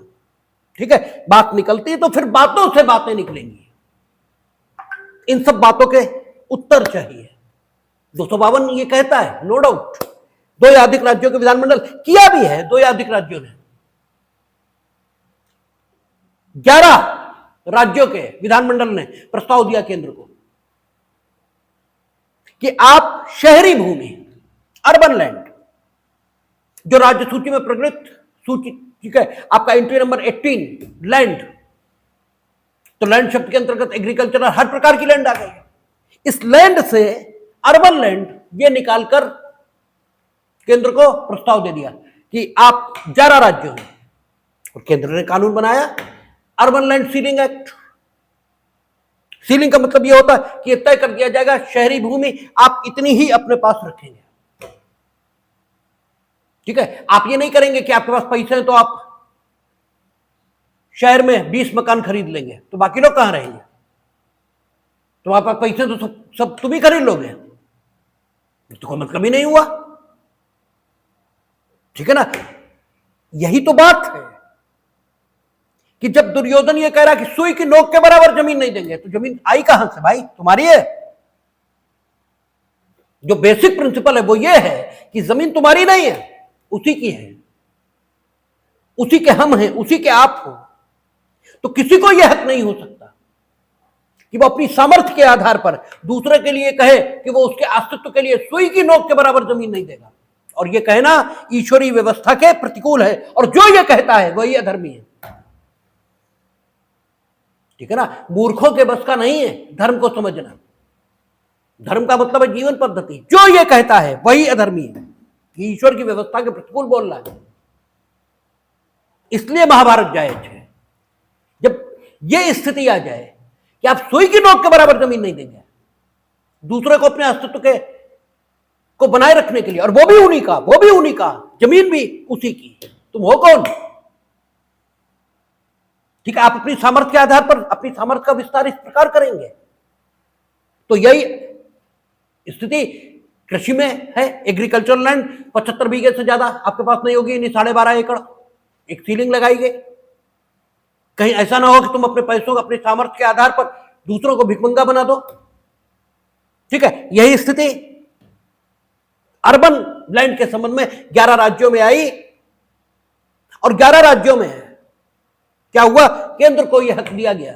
ठीक है, बात निकलती है तो फिर बातों से बातें निकलेंगी। इन सब बातों के उत्तर चाहिए। 252 ये कहता है, नो डाउट, 2 या अधिक राज्यों के विधानमंडल किया भी है, 2 या अधिक राज्यों ने 11 राज्यों के विधानमंडल ने प्रस्ताव दिया केंद्र को कि आप शहरी भूमि, अर्बन लैंड, जो राज्य सूची में प्रकटित सूची, ठीक है, आपका एंट्री नंबर 18 लैंड, तो लैंड शब्द के अंतर्गत एग्रीकल्चरल हर प्रकार की लैंड आ गई। इस लैंड से अर्बन लैंड ये निकालकर केंद्र को प्रस्ताव दे दिया कि आप 11 राज्यों में, और केंद्र ने कानून बनाया urban land ceiling act. Ceiling का मतलब यह होता है कि यह तय कर दिया जाएगा शहरी भूमि आप इतनी ही अपने पास रखेंगे। ठीक है, आप ये नहीं करेंगे कि आपके पास पैसे हैं तो आप शहर में 20 मकान खरीद लेंगे तो बाकी लोग कहां रहेंगे? तुम्हारे पास पैसे तो सब तुम ही खरीद लोगे, तो कोई मतलब ही नहीं हुआ। ठीक है ना, यही तो बात है कि जब दुर्योधन ये कह रहा कि सुई की नोक के बराबर जमीन नहीं देंगे, तो जमीन आई कहां से भाई? तुम्हारी है। जो बेसिक प्रिंसिपल है वो ये है कि जमीन तुम्हारी नहीं है, उसी की है, उसी के हम हैं, उसी के आप हो। तो किसी को यह हक नहीं हो सकता कि वो अपनी सामर्थ्य के आधार पर दूसरे के लिए कहे कि वो उसके अस्तित्व के लिए सुई की नोक के बराबर जमीन नहीं देगा। और यह कहना ईश्वरीय व्यवस्था के प्रतिकूल है, और जो यह कहता है वही अधर्मी है। ठीक है ना, मूर्खों के बस का नहीं है धर्म को समझना। धर्म का मतलब है जीवन पद्धति। जो यह कहता है वही अधर्मी है कि ईश्वर की व्यवस्था के प्रतिकूल बोल रहा है। इसलिए महाभारत जायज है। जब यह स्थिति आ जाए कि आप सुई की नोक के बराबर जमीन नहीं देंगे, दूसरे को अपने अस्तित्व के को बनाए रखने के लिए, और वो भी उन्हीं का, जमीन भी उसी की। तुम हो कौन? ठीक है, आप अपनी सामर्थ्य के आधार पर अपनी सामर्थ्य का विस्तार इस प्रकार करेंगे। तो यही स्थिति कृषि में है। एग्रीकल्चरल लैंड 75 बीघे से ज्यादा आपके पास नहीं होगी, नहीं 12.5 एकड़, एक सीलिंग लगाई गई। कहीं ऐसा ना हो कि तुम अपने पैसों अपने सामर्थ्य के आधार पर दूसरों को भिखमंगा बना दो। ठीक है, यही स्थिति अर्बन लैंड के संबंध में 11 राज्यों में आई, और 11 राज्यों में क्या हुआ? केंद्र को यह हक दिया गया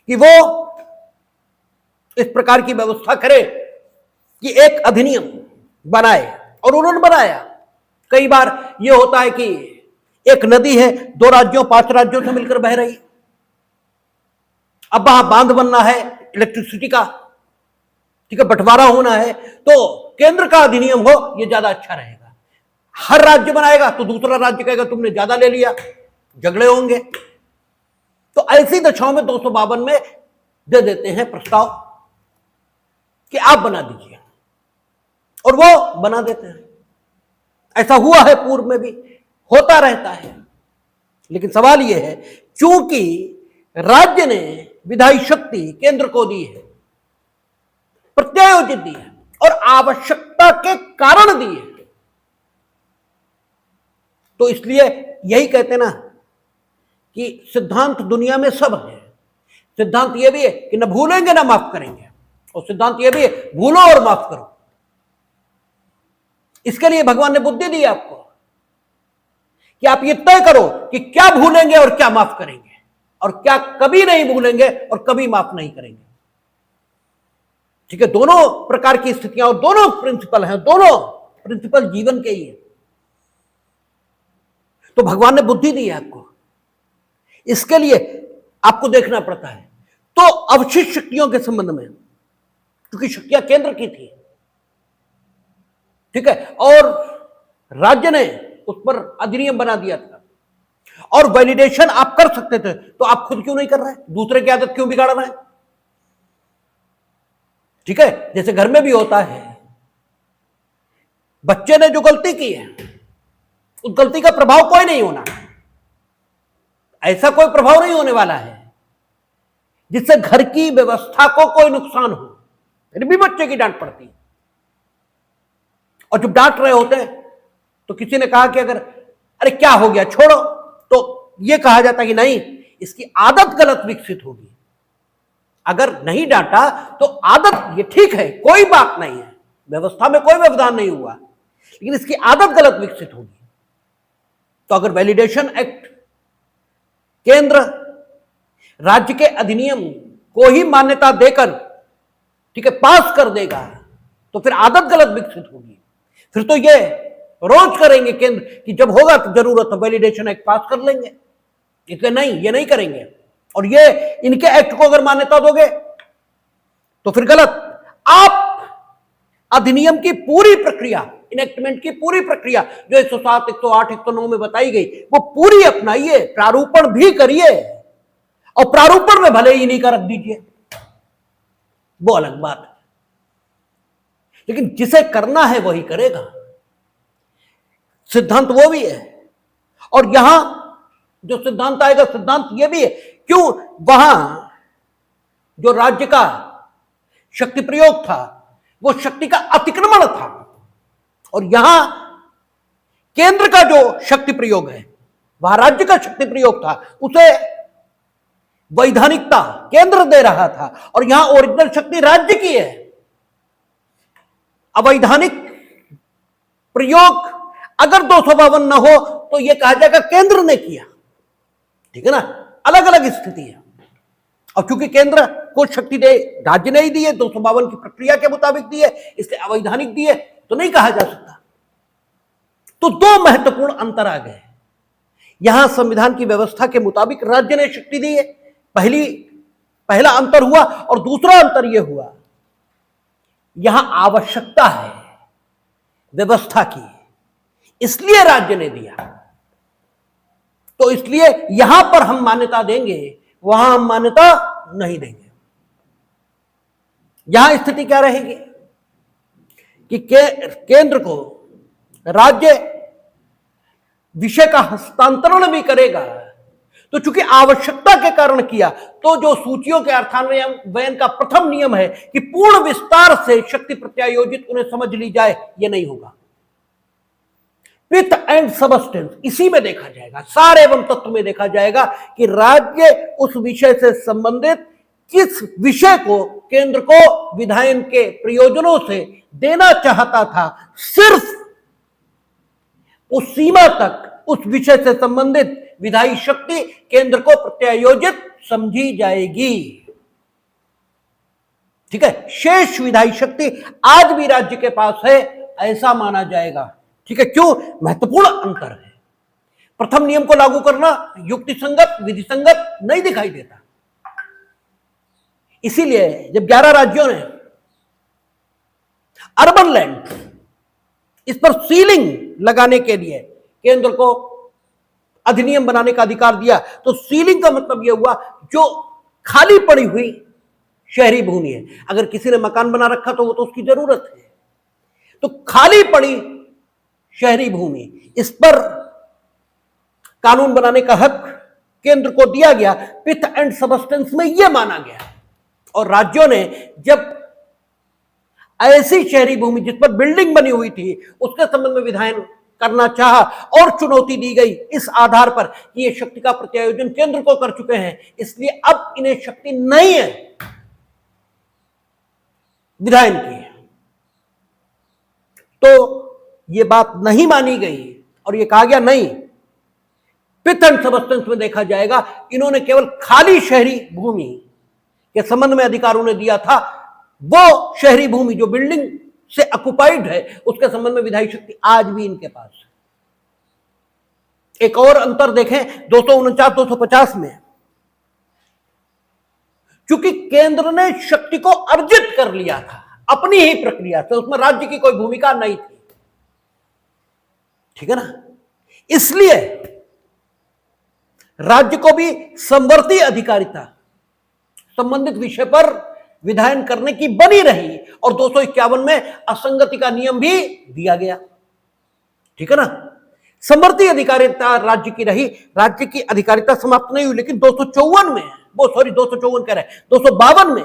कि वो इस प्रकार की व्यवस्था करे कि एक अधिनियम बनाए, और उन्होंने बनाया। कई बार यह होता है कि एक नदी है 2 राज्यों 5 राज्यों से मिलकर बह रही, अब वहां बांध बनना है इलेक्ट्रिसिटी का, ठीक है, बंटवारा होना है, तो केंद्र का अधिनियम हो, यह ज्यादा अच्छा रहेगा। हर राज्य बनाएगा तो दूसरा राज्य कहेगा तुमने ज्यादा ले लिया, झगड़े होंगे। तो ऐसी दशाओं में 252 में दे देते हैं प्रस्ताव कि आप बना दीजिए, और वो बना देते हैं। ऐसा हुआ है, पूर्व में भी होता रहता है। लेकिन सवाल यह है, चूंकि राज्य ने विधायी शक्ति केंद्र को दी है, प्रत्यायोजित दी है, और आवश्यकता के कारण दी है, तो इसलिए यही कहते ना कि सिद्धांत दुनिया में सब है। सिद्धांत यह भी है कि न भूलेंगे ना माफ करेंगे, और सिद्धांत यह भी है भूलो और माफ करो। इसके लिए भगवान ने बुद्धि दी आपको कि आप ये तय करो कि क्या भूलेंगे और क्या माफ करेंगे, और क्या कभी नहीं भूलेंगे और कभी माफ नहीं करेंगे। ठीक है, दोनों प्रकार की स्थितियां और दोनों प्रिंसिपल हैं, दोनों प्रिंसिपल जीवन के ही है। तो भगवान ने बुद्धि दी है आपको, इसके लिए आपको देखना पड़ता है। तो अवशिष्ट शक्तियों के संबंध में, क्योंकि शक्तियां केंद्र की थी, ठीक है, और राज्य ने उस पर अधिनियम बना दिया था, और वैलिडेशन आप कर सकते थे, तो आप खुद क्यों नहीं कर रहे? दूसरे की आदत क्यों बिगाड़ रहे हैं? ठीक है, जैसे घर में भी होता है, बच्चे ने जो गलती की है उस गलती का प्रभाव कोई नहीं होना, ऐसा कोई प्रभाव नहीं होने वाला है जिससे घर की व्यवस्था को कोई नुकसान हो, फिर भी बच्चे की डांट पड़ती है। और जब डांट रहे होते हैं तो किसी ने कहा कि अगर अरे क्या हो गया छोड़ो, तो यह कहा जाता है कि नहीं, इसकी आदत गलत विकसित होगी। अगर नहीं डांटा तो आदत ये ठीक है, कोई बात नहीं है, व्यवस्था में कोई व्यवधान नहीं हुआ, लेकिन इसकी आदत गलत विकसित होगी। तो अगर वैलिडेशन एक्ट केंद्र राज्य के अधिनियम को ही मान्यता देकर, ठीक है, पास कर देगा, तो फिर आदत गलत विकसित होगी। फिर तो ये रोज करेंगे केंद्र कि जब होगा तो जरूरत हो वैलिडेशन एक्ट पास कर लेंगे, इसलिए नहीं, ये नहीं करेंगे। और ये इनके एक्ट को अगर मान्यता दोगे तो फिर गलत। आप अधिनियम की पूरी प्रक्रिया, इनेक्टमेंट की पूरी प्रक्रिया जो 107, 108, 109 में बताई गई, वो पूरी अपनाइए, प्रारूपण भी करिए, और प्रारूपण में भले ही नहीं कर रख दीजिए, वो अलग बात है, लेकिन जिसे करना है वही करेगा। सिद्धांत वो भी है, और यहां जो सिद्धांत आएगा, सिद्धांत ये भी है, क्यों वहां जो राज्य का शक्ति प्रयोग था वो शक्ति का अतिक्रमण था, और यहां केंद्र का जो शक्ति प्रयोग है वहां राज्य का शक्ति प्रयोग था, उसे वैधानिकता केंद्र दे रहा था, और यहां ओरिजिनल शक्ति राज्य की है। अवैधानिक प्रयोग अगर 252 न हो तो यह कहा जाएगा केंद्र ने किया, ठीक है ना, अलग अलग स्थिति है। और क्योंकि केंद्र को शक्ति दे राज्य ने ही दी है, 252 की प्रक्रिया के मुताबिक दी है, इसलिए अवैधानिक दी है, तो नहीं कहा जा सकता। तो 2 महत्वपूर्ण अंतर आ गए। यहां संविधान की व्यवस्था के मुताबिक राज्य ने शक्ति दी है, पहला अंतर हुआ, और दूसरा अंतर यह हुआ यहां आवश्यकता है व्यवस्था की, इसलिए राज्य ने दिया। तो इसलिए यहां पर हम मान्यता देंगे, वहां हम मान्यता नहीं देंगे। यहां स्थिति क्या रहेगी कि केंद्र को राज्य विषय का हस्तांतरण भी करेगा, तो चूंकि आवश्यकता के कारण किया, तो जो सूचियों के अर्थान्वयन का प्रथम नियम है कि पूर्ण विस्तार से शक्ति प्रत्यायोजित उन्हें समझ ली जाए, यह नहीं होगा। पिथ एंड सबस्टेंस इसी में देखा जाएगा, सार एवं तत्व में देखा जाएगा कि राज्य उस विषय से संबंधित किस विषय को केंद्र को विधायन के प्रयोजनों से देना चाहता था, सिर्फ उस सीमा तक उस विषय से संबंधित विधायी शक्ति केंद्र को प्रत्यायोजित समझी जाएगी। ठीक है, शेष विधायी शक्ति आज भी राज्य के पास है, ऐसा माना जाएगा। ठीक है, क्यों? महत्वपूर्ण अंतर है। प्रथम नियम को लागू करना युक्ति संगत, विधि संगत नहीं दिखाई देता। इसीलिए जब 11 राज्यों ने अर्बन लैंड इस पर सीलिंग लगाने के लिए केंद्र को अधिनियम बनाने का अधिकार दिया, तो सीलिंग का मतलब यह हुआ जो खाली पड़ी हुई शहरी भूमि है, अगर किसी ने मकान बना रखा तो वो तो उसकी जरूरत है, तो खाली पड़ी शहरी भूमि, इस पर कानून बनाने का हक केंद्र को दिया गया। पिथ एंड सबस्टेंस में यह माना गया, और राज्यों ने जब ऐसी शहरी भूमि जिस पर बिल्डिंग बनी हुई थी उसके संबंध में विधायन करना चाहा और चुनौती दी गई इस आधार पर कि ये शक्ति का प्रत्यायोजन केंद्र को कर चुके हैं, इसलिए अब इन्हें शक्ति नहीं है विधायन की, तो ये बात नहीं मानी गई और ये कहा गया नहीं, पिथ एंड सबस्टेंस में देखा जाएगा इन्होंने केवल खाली शहरी भूमि के संबंध में अधिकार उन्हें दिया था, वो शहरी भूमि जो बिल्डिंग से ऑक्युपाइड है उसके संबंध में विधायी शक्ति आज भी इनके पास है। एक और अंतर देखें 249-250 में, क्योंकि केंद्र ने शक्ति को अर्जित कर लिया था अपनी ही प्रक्रिया से, उसमें राज्य की कोई भूमिका नहीं थी। ठीक है ना, इसलिए राज्य को भी समवर्ती अधिकारिता संबंधित विषय पर विधायन करने की बनी रही, और 251 में असंगति का नियम भी दिया गया। ठीक है ना, समवर्ती अधिकारिता राज्य की रही, राज्य की अधिकारिता समाप्त नहीं हुई, लेकिन 254 में, वो सॉरी 254 कह रहे हैं, 252 में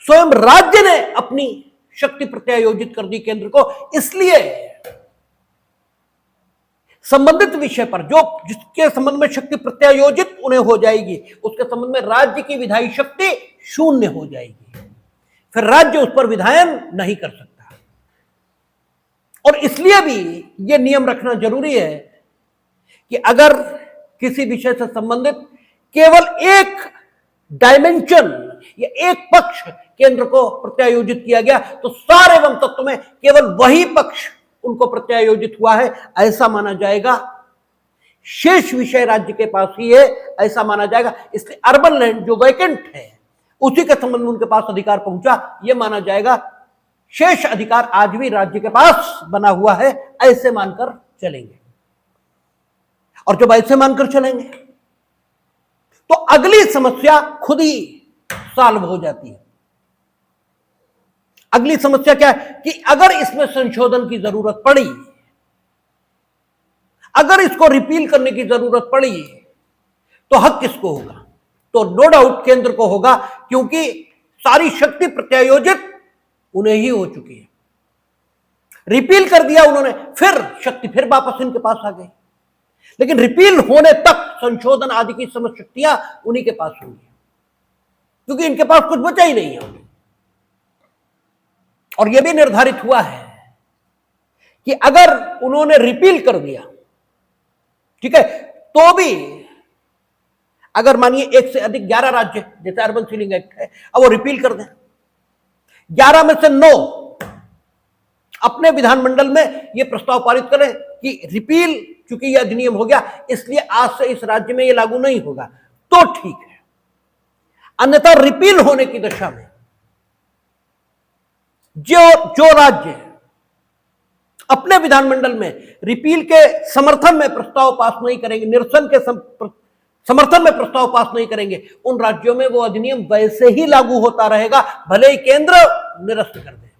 स्वयं राज्य ने अपनी शक्ति प्रत्यायोजित कर दी केंद्र को। इसलिए संबंधित विषय पर जो जिसके संबंध में शक्ति प्रत्यायोजित उन्हें हो जाएगी, उसके संबंध में राज्य की विधायी शक्ति शून्य हो जाएगी, फिर राज्य उस पर विधायन नहीं कर सकता। और इसलिए भी यह नियम रखना जरूरी है कि अगर किसी विषय से संबंधित केवल एक डायमेंशन या एक पक्ष केंद्र को प्रत्यायोजित किया गया, तो सार एवं तत्व में केवल वही पक्ष उनको प्रत्यायोजित हुआ है, ऐसा माना जाएगा। शेष विषय राज्य के पास ही है, ऐसा माना जाएगा। इसलिए अर्बन लैंड जो वैकेंट है उसी के संबंध में उनके पास अधिकार पहुंचा, यह माना जाएगा। शेष अधिकार आज भी राज्य के पास बना हुआ है, ऐसे मानकर चलेंगे। और जब ऐसे मानकर चलेंगे तो अगली समस्या खुद ही सॉल्व हो जाती है। अगली समस्या क्या है कि अगर इसमें संशोधन की जरूरत पड़ी, अगर इसको रिपील करने की जरूरत पड़ी, तो हक किसको होगा? तो नो डाउट केंद्र को होगा, क्योंकि सारी शक्ति प्रत्यायोजित उन्हें ही हो चुकी है। रिपील कर दिया उन्होंने, फिर शक्ति फिर वापस इनके पास आ गई, लेकिन रिपील होने तक संशोधन आदि की समस्त शक्तियां उन्हीं के पास होंगी, क्योंकि इनके पास कुछ बचा ही नहीं है। और यह भी निर्धारित हुआ है कि अगर उन्होंने रिपील कर दिया, ठीक है, तो भी अगर मानिए एक से अधिक 11 राज्य, जैसे अर्बन सीलिंग एक्ट है, अब वो रिपील कर दें, 11 में से 9 अपने विधानमंडल में यह प्रस्ताव पारित करें कि रिपील, चूंकि यह अधिनियम हो गया इसलिए आज से इस राज्य में यह लागू नहीं होगा, तो ठीक है। अन्यथा रिपील होने की दशा में जो राज्य अपने विधानमंडल में रिपील के समर्थन में प्रस्ताव पास नहीं करेंगे, निरसन के समर्थन में प्रस्ताव पास नहीं करेंगे, उन राज्यों में वो अधिनियम वैसे ही लागू होता रहेगा, भले ही केंद्र निरस्त कर दे,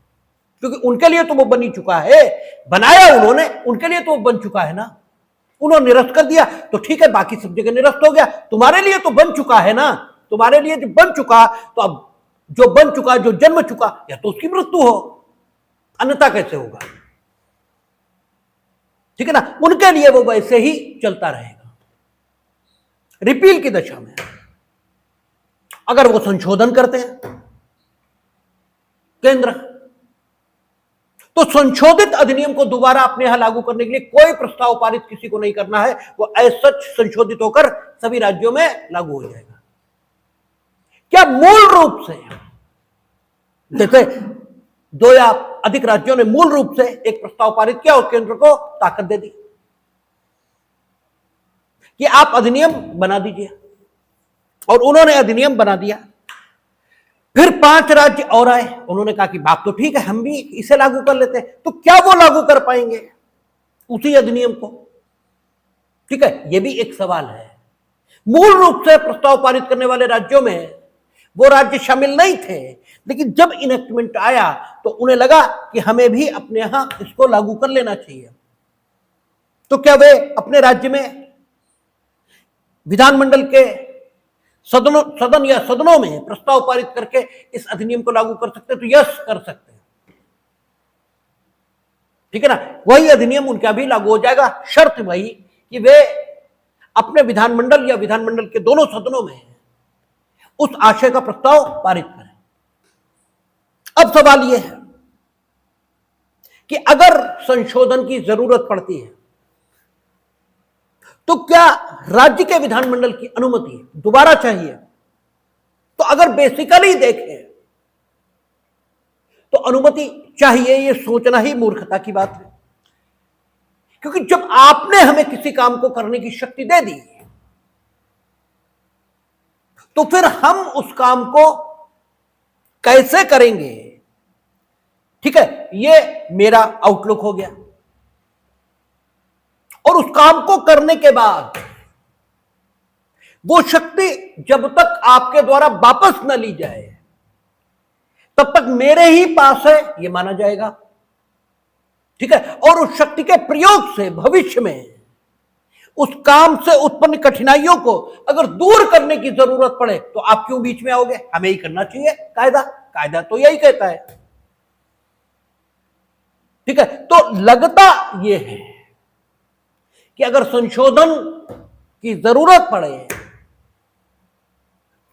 क्योंकि उनके लिए तो वो बनी चुका है, बनाया उन्होंने, उनके लिए तो वो बन चुका है ना। उन्होंने निरस्त कर दिया तो ठीक है, बाकी सब जगह निरस्त हो गया, तुम्हारे लिए तो बन चुका है ना। तुम्हारे लिए जो बन चुका, तो अब जो बन चुका, जो जन्म चुका, या तो उसकी मृत्यु हो, अन्यथा कैसे होगा? ठीक है ना। उनके लिए वो वैसे ही चलता रहेगा। रिपील की दशा में अगर वो संशोधन करते हैं केंद्र, तो संशोधित अधिनियम को दोबारा अपने यहां लागू करने के लिए कोई प्रस्ताव पारित किसी को नहीं करना है, वो एज सच संशोधित होकर सभी राज्यों में लागू हो जाएगा। क्या मूल रूप से जैसे 2 या अधिक राज्यों ने मूल रूप से एक प्रस्ताव पारित किया और केंद्र को ताकत दे दी कि आप अधिनियम बना दीजिए, और उन्होंने अधिनियम बना दिया। फिर 5 राज्य और आए, उन्होंने कहा कि बात तो ठीक है, हम भी इसे लागू कर लेते हैं। तो क्या वो लागू कर पाएंगे उसी अधिनियम को? ठीक है, यह भी एक सवाल है। मूल रूप से प्रस्ताव पारित करने वाले राज्यों में वो राज्य शामिल नहीं थे, लेकिन जब इनेक्टमेंट आया तो उन्हें लगा कि हमें भी अपने यहां इसको लागू कर लेना चाहिए। तो क्या वे अपने राज्य में विधानमंडल के सदन या सदनों में प्रस्ताव पारित करके इस अधिनियम को लागू कर सकते? तो यस, कर सकते हैं। ठीक है ना। वही अधिनियम उनका भी लागू हो जाएगा, शर्त वही कि वे अपने विधानमंडल या विधानमंडल के दोनों सदनों में उस आशय का प्रस्ताव पारित करें। अब सवाल यह है कि अगर संशोधन की जरूरत पड़ती है तो क्या राज्य के विधानमंडल की अनुमति दोबारा चाहिए? तो अगर बेसिकली देखें तो अनुमति चाहिए, यह सोचना ही मूर्खता की बात है। क्योंकि जब आपने हमें किसी काम को करने की शक्ति दे दी, तो फिर हम उस काम को कैसे करेंगे? ठीक है, यह मेरा आउटलुक हो गया। और उस काम को करने के बाद वो शक्ति जब तक आपके द्वारा वापस न ली जाए, तब तक मेरे ही पास है, यह माना जाएगा। ठीक है। और उस शक्ति के प्रयोग से भविष्य में उस काम से उत्पन्न कठिनाइयों को अगर दूर करने की जरूरत पड़े तो आप क्यों बीच में आओगे? हमें ही करना चाहिए। कायदा तो यही कहता है। ठीक है। तो लगता यह है कि अगर संशोधन की जरूरत पड़े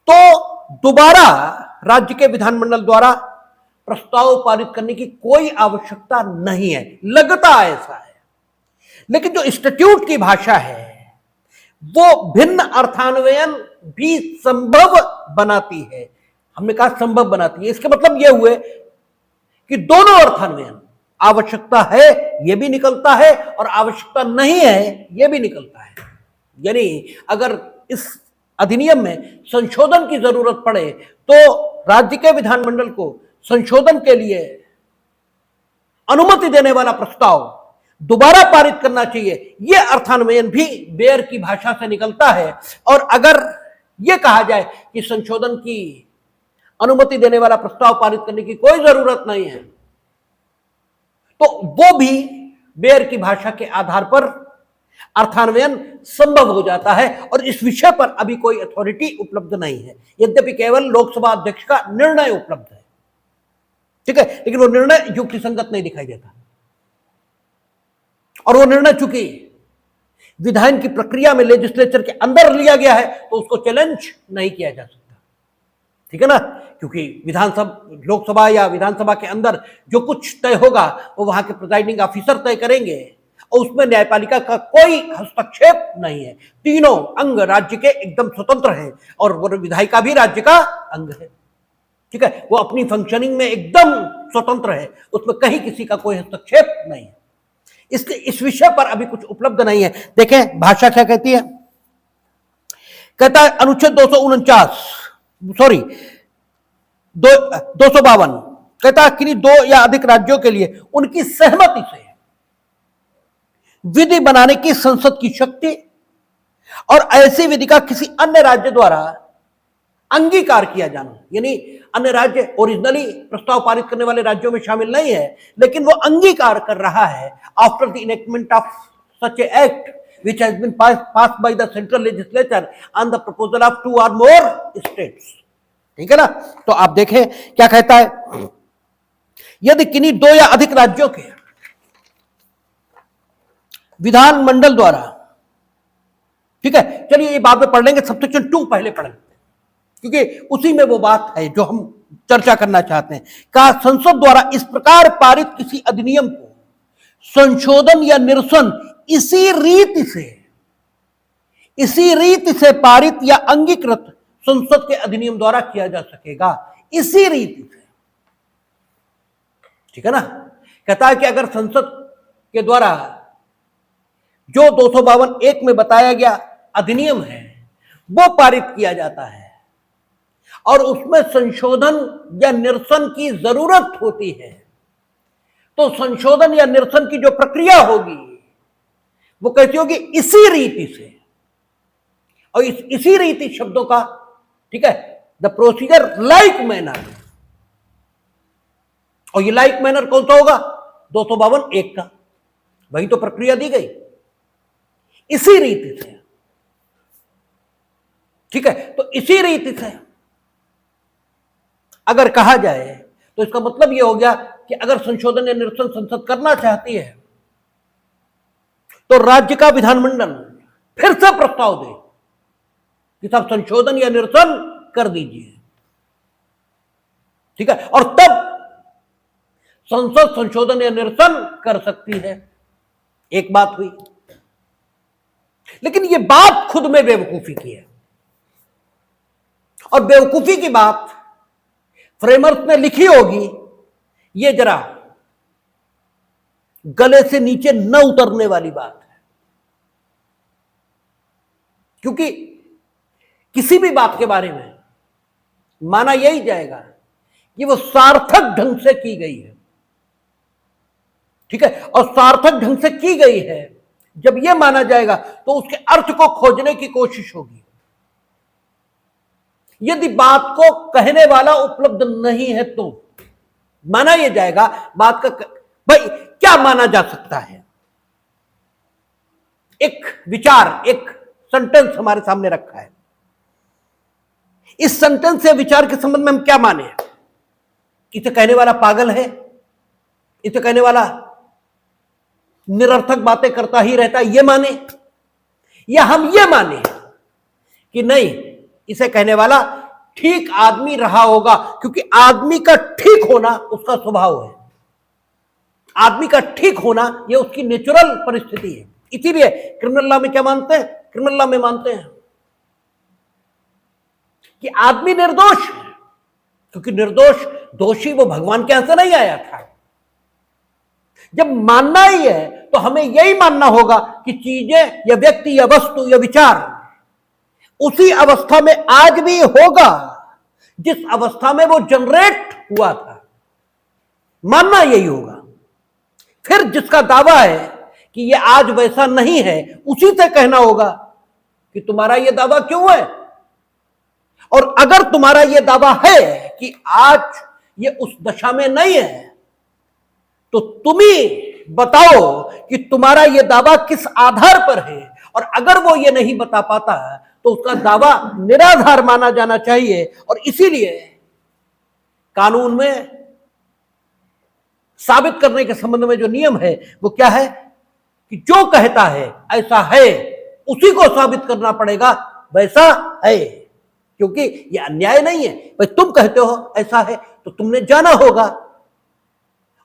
तो दोबारा राज्य के विधानमंडल द्वारा प्रस्ताव पारित करने की कोई आवश्यकता नहीं है, लगता ऐसा है। लेकिन जो स्टैट्यूट की भाषा है वो भिन्न अर्थान्वयन भी संभव बनाती है। हमने कहा संभव बनाती है, इसके मतलब यह हुए कि दोनों अर्थान्वयन, आवश्यकता है यह भी निकलता है और आवश्यकता नहीं है यह भी निकलता है। यानी अगर इस अधिनियम में संशोधन की जरूरत पड़े तो राज्य के विधानमंडल को संशोधन के लिए अनुमति देने वाला प्रस्ताव दोबारा पारित करना चाहिए, यह अर्थान्वयन भी बेयर की भाषा से निकलता है। और अगर यह कहा जाए कि संशोधन की अनुमति देने वाला प्रस्ताव पारित करने की कोई जरूरत नहीं है, तो वो भी बेयर की भाषा के आधार पर अर्थान्वयन संभव हो जाता है। और इस विषय पर अभी कोई अथॉरिटी उपलब्ध नहीं है, यद्यपि केवल लोकसभा अध्यक्ष का निर्णय उपलब्ध है। ठीक है, लेकिन वो निर्णय युक्तिसंगत नहीं दिखाई देता, और वो निर्णय चूंकि विधायन की प्रक्रिया में लेजिस्लेचर के अंदर लिया गया है तो उसको चैलेंज नहीं किया जा सकता। ठीक है ना, क्योंकि विधानसभा, लोकसभा या विधानसभा के अंदर जो कुछ तय होगा वो वहां के प्रिजाइडिंग ऑफिसर तय करेंगे और उसमें न्यायपालिका का कोई हस्तक्षेप नहीं है। तीनों अंग राज्य के एकदम स्वतंत्र हैं और वो विधायिका भी राज्य का अंग है। ठीक है, वो अपनी फंक्शनिंग में एकदम स्वतंत्र है, उसमें कहीं किसी का कोई हस्तक्षेप नहीं है। इसलिए इस विषय पर अभी कुछ उपलब्ध नहीं है। देखें भाषा क्या कहती है, कहता है अनुच्छेद 252 कहता है कि 2 या अधिक राज्यों के लिए उनकी सहमति से विधि बनाने की संसद की शक्ति और ऐसी विधि का किसी अन्य राज्य द्वारा अंगीकार किया जाना, यानी अन्य राज्य ओरिजिनली प्रस्ताव पारित करने वाले राज्यों में शामिल नहीं है, लेकिन वो अंगीकार कर रहा है after the enactment of such A act which has been passed by the central legislature on the proposal of 2 or more states। ठीक है ना। तो आप देखें क्या कहता है, यदि किन्हीं 2 या अधिक राज्यों के विधानमंडल द्वारा, ठीक है, चलिए ये बाद में पढ़ लेंगे, सबसेक्शन 2 पहले पढ़ लेंगे क्योंकि उसी में वो बात है जो हम चर्चा करना चाहते हैं। कहा संसद द्वारा इस प्रकार पारित किसी अधिनियम को संशोधन या निरसन इसी रीति से पारित या अंगीकृत संसद के अधिनियम द्वारा किया जा सकेगा, इसी रीति से। ठीक है ना। कहता है कि अगर संसद के द्वारा जो 252(1) में बताया गया अधिनियम है वो पारित किया जाता है और उसमें संशोधन या निरसन की जरूरत होती है, तो संशोधन या निरसन की जो प्रक्रिया होगी वो कैसी होगी, इसी रीति से। और इसी रीति शब्दों का, ठीक है, द प्रोसीजर लाइक मैनर, और ये लाइक मैनर कौन सा होगा, 252(1) का, वही तो प्रक्रिया दी गई, इसी रीति से। ठीक है, तो इसी रीति से अगर कहा जाए तो इसका मतलब यह हो गया कि अगर संशोधन या निरसन संसद करना चाहती है तो राज्य का विधानमंडल फिर से प्रस्ताव दे कि साहब संशोधन या निरसन कर दीजिए। ठीक है, और तब संसद संशोधन या निरसन कर सकती है। एक बात हुई, लेकिन यह बात खुद में बेवकूफी की है, और बेवकूफी की बात फ्रेमर्स ने लिखी होगी, ये जरा गले से नीचे न उतरने वाली बात है, क्योंकि किसी भी बात के बारे में माना यही जाएगा कि वो सार्थक ढंग से की गई है। ठीक है, और सार्थक ढंग से की गई है जब यह माना जाएगा तो उसके अर्थ को खोजने की कोशिश होगी। यदि बात को कहने वाला उपलब्ध नहीं है तो माना यह जाएगा बात का, भाई क्या माना जा सकता है। एक विचार, एक सेंटेंस हमारे सामने रखा है, इस सेंटेंस या विचार के संबंध में हम क्या माने, इसे कहने वाला पागल है, इसे कहने वाला निरर्थक बातें करता ही रहता है, ये माने, या हम ये माने कि नहीं, इसे कहने वाला ठीक आदमी रहा होगा, क्योंकि आदमी का ठीक होना उसका स्वभाव है, आदमी का ठीक होना यह उसकी नेचुरल परिस्थिति है। इसीलिए क्रिमिनल लॉ में क्या मानते हैं, क्रिमिनल लॉ में मानते हैं कि आदमी निर्दोष है, क्योंकि निर्दोष दोषी वो भगवान के यहां से नहीं आया था। जब मानना ही है तो हमें यही मानना होगा कि चीजें या व्यक्ति या वस्तु या विचार उसी अवस्था में आज भी होगा जिस अवस्था में वो जनरेट हुआ था, मानना यही होगा। फिर जिसका दावा है कि ये आज वैसा नहीं है, उसी से कहना होगा कि तुम्हारा ये दावा क्यों है, और अगर तुम्हारा ये दावा है कि आज ये उस दशा में नहीं है तो तुम ही बताओ कि तुम्हारा ये दावा किस आधार पर है, और अगर वो ये नहीं बता पाता तो उसका दावा निराधार माना जाना चाहिए। और इसीलिए कानून में साबित करने के संबंध में जो नियम है वो क्या है कि जो कहता है ऐसा है उसी को साबित करना पड़ेगा वैसा है, क्योंकि ये अन्याय नहीं है। भाई तुम कहते हो ऐसा है तो तुमने जाना होगा,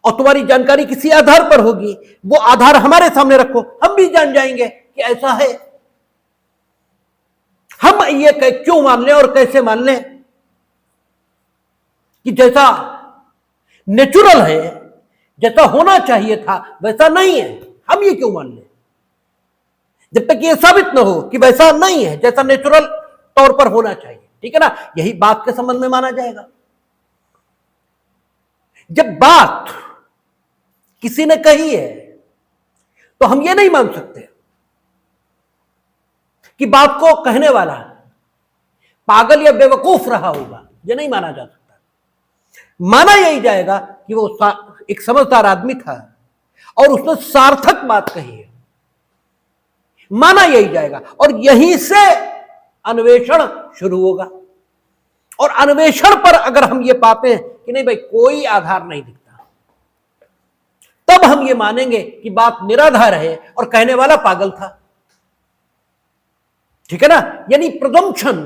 और तुम्हारी जानकारी किसी आधार पर होगी, वो आधार हमारे सामने रखो, हम भी जान जाएंगे कि ऐसा है। हम ये क्यों मान लें और कैसे मान लें कि जैसा नेचुरल है, जैसा होना चाहिए था वैसा नहीं है, हम ये क्यों मान लें जब तक ये साबित ना हो कि वैसा नहीं है जैसा नेचुरल तौर पर होना चाहिए। ठीक है ना, यही बात के संबंध में माना जाएगा। जब बात किसी ने कही है तो हम ये नहीं मान सकते कि बात को कहने वाला पागल या बेवकूफ रहा होगा, ये नहीं माना जा सकता। माना यही जाएगा कि वो एक समझदार आदमी था और उसने सार्थक बात कही है, माना यही जाएगा। और यहीं से अन्वेषण शुरू होगा। और अन्वेषण पर अगर हम ये पाते हैं कि नहीं भाई कोई आधार नहीं दिखता, तब हम ये मानेंगे कि बात निराधार है और कहने वाला पागल था। ठीक है ना? यानी प्रदम्पशन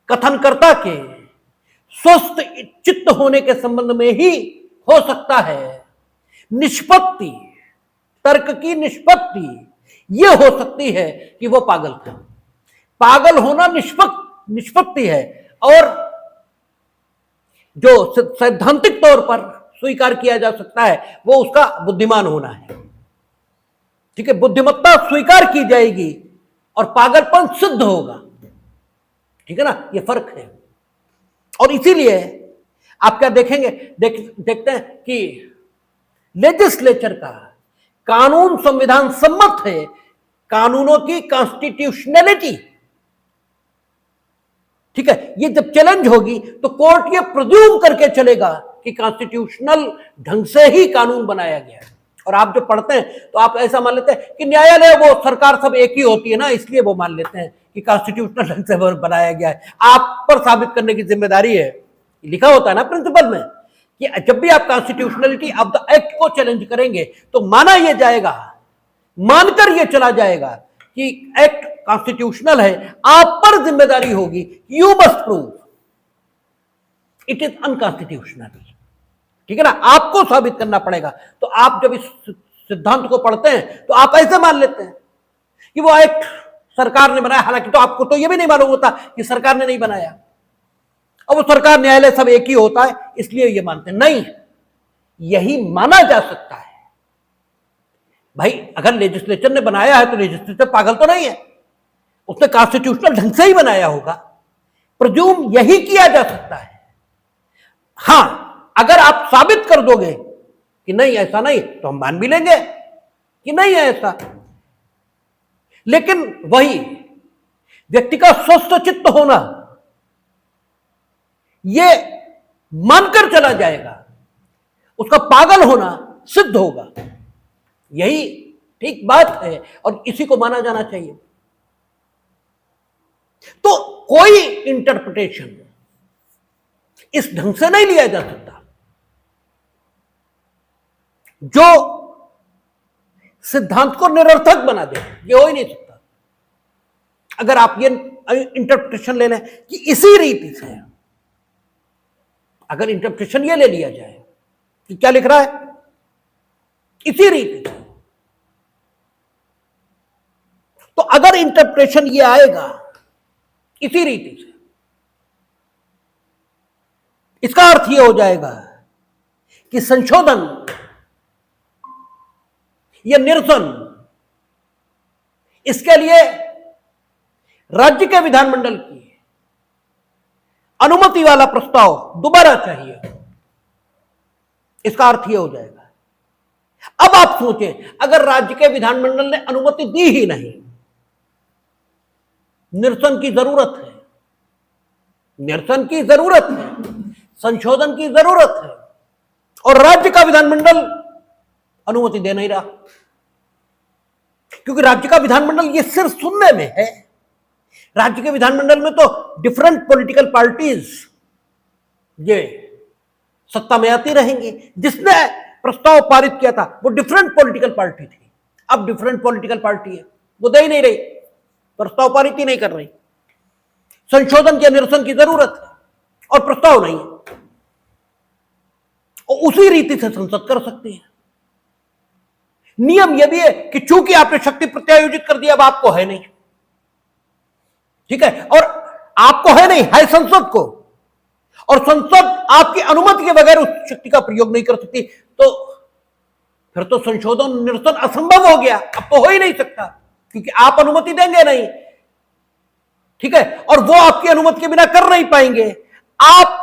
कथनकर्ता के स्वस्थ चित्त होने के संबंध में ही हो सकता है। निष्पत्ति, तर्क की निष्पत्ति यह हो सकती है कि वो पागल था। पागल होना निष्पत्ति है और जो सैद्धांतिक तौर पर स्वीकार किया जा सकता है वो उसका बुद्धिमान होना है। ठीक है, बुद्धिमत्ता स्वीकार की जाएगी और पागलपन सिद्ध होगा। ठीक है ना, ये फर्क है। और इसीलिए आप क्या देखेंगे, देखते हैं कि लेजिस्लेचर का कानून संविधान सम्मत है, कानूनों की कॉन्स्टिट्यूशनलिटी। ठीक है, ये जब चैलेंज होगी तो कोर्ट ये प्रिज्यूम करके चलेगा कि कॉन्स्टिट्यूशनल ढंग से ही कानून बनाया गया है। और आप जो पढ़ते हैं तो आप ऐसा मान लेते हैं कि न्यायालय वो सरकार सब एक ही होती है ना, इसलिए वो मान लेते हैं कि कॉन्स्टिट्यूशनल ढंग से बनाया गया है। आप पर साबित करने की जिम्मेदारी है, लिखा होता है ना प्रिंसिपल में कि जब भी आप कॉन्स्टिट्यूशनलिटी ऑफ द एक्ट को चैलेंज करेंगे तो माना यह जाएगा, मानकर यह चला जाएगा कि एक्ट कॉन्स्टिट्यूशनल है। आप पर जिम्मेदारी होगी, you must prove it is unconstitutional. ठीक है ना, आपको साबित करना पड़ेगा। तो आप जब इस सिद्धांत को पढ़ते हैं तो आप ऐसे मान लेते हैं कि वो एक्ट सरकार ने बनाया, हालांकि तो आपको तो यह भी नहीं मालूम होता कि सरकार ने नहीं बनाया। अब वो सरकार न्यायालय सब एक ही होता है इसलिए ये मानते हैं। नहीं, यही माना जा सकता है। भाई अगर लेजिस्लेचर ने बनाया है तो लेजिस्लेचर पागल तो नहीं है, उसने कॉन्स्टिट्यूशनल ढंग से ही बनाया होगा। प्रज्यूम यही किया जा सकता है। हां, अगर आप साबित कर दोगे कि नहीं ऐसा नहीं तो हम मान भी लेंगे कि नहीं है ऐसा। लेकिन वही व्यक्ति का स्वस्थ चित्त होना यह मानकर चला जाएगा, उसका पागल होना सिद्ध होगा। यही ठीक बात है और इसी को माना जाना चाहिए। तो कोई इंटरप्रिटेशन इस ढंग से नहीं लिया जा सकता जो सिद्धांत को निरर्थक बना दे। ये हो ही नहीं सकता। अगर आप ये इंटरप्रिटेशन ले लें कि इसी रीति से, अगर इंटरप्रिटेशन ये ले लिया जाए कि क्या लिख रहा है इसी रीति से, तो अगर इंटरप्रिटेशन ये आएगा इसी रीति से, इसका अर्थ यह हो जाएगा कि संशोधन या निरसन, इसके लिए राज्य के विधानमंडल की अनुमति वाला प्रस्ताव दोबारा चाहिए। इसका अर्थ यह हो जाएगा। अब आप सोचें, अगर राज्य के विधानमंडल ने अनुमति दी ही नहीं, निरसन की जरूरत है, निरसन की जरूरत है, संशोधन की जरूरत है, और राज्य का विधानमंडल अनुमति दे नहीं रहा, क्योंकि राज्य का विधानमंडल ये सिर्फ सुनने में है। राज्य के विधानमंडल में तो डिफरेंट पॉलिटिकल पार्टीज ये सत्ता में आती रहेंगी। जिसने प्रस्ताव पारित किया था वो डिफरेंट पॉलिटिकल पार्टी थी, अब डिफरेंट पॉलिटिकल पार्टी है, वो दे ही नहीं रही, प्रस्ताव पारित ही नहीं कर रही। संशोधन या निरसन की जरूरत है और प्रस्ताव नहीं है, और उसी रीति से संसद कर सकती है। नियम यह भी है कि चूंकि आपने शक्ति प्रत्यायोजित कर दिया, अब आपको है नहीं। ठीक है, और आपको है नहीं, है संसद को, और संसद आपकी अनुमति के बगैर उस शक्ति का प्रयोग नहीं कर सकती। तो फिर तो संशोधन निरसन असंभव हो गया, अब तो हो ही नहीं सकता, क्योंकि आप अनुमति देंगे नहीं। ठीक है, और वो आपकी अनुमति के बिना कर नहीं पाएंगे। आप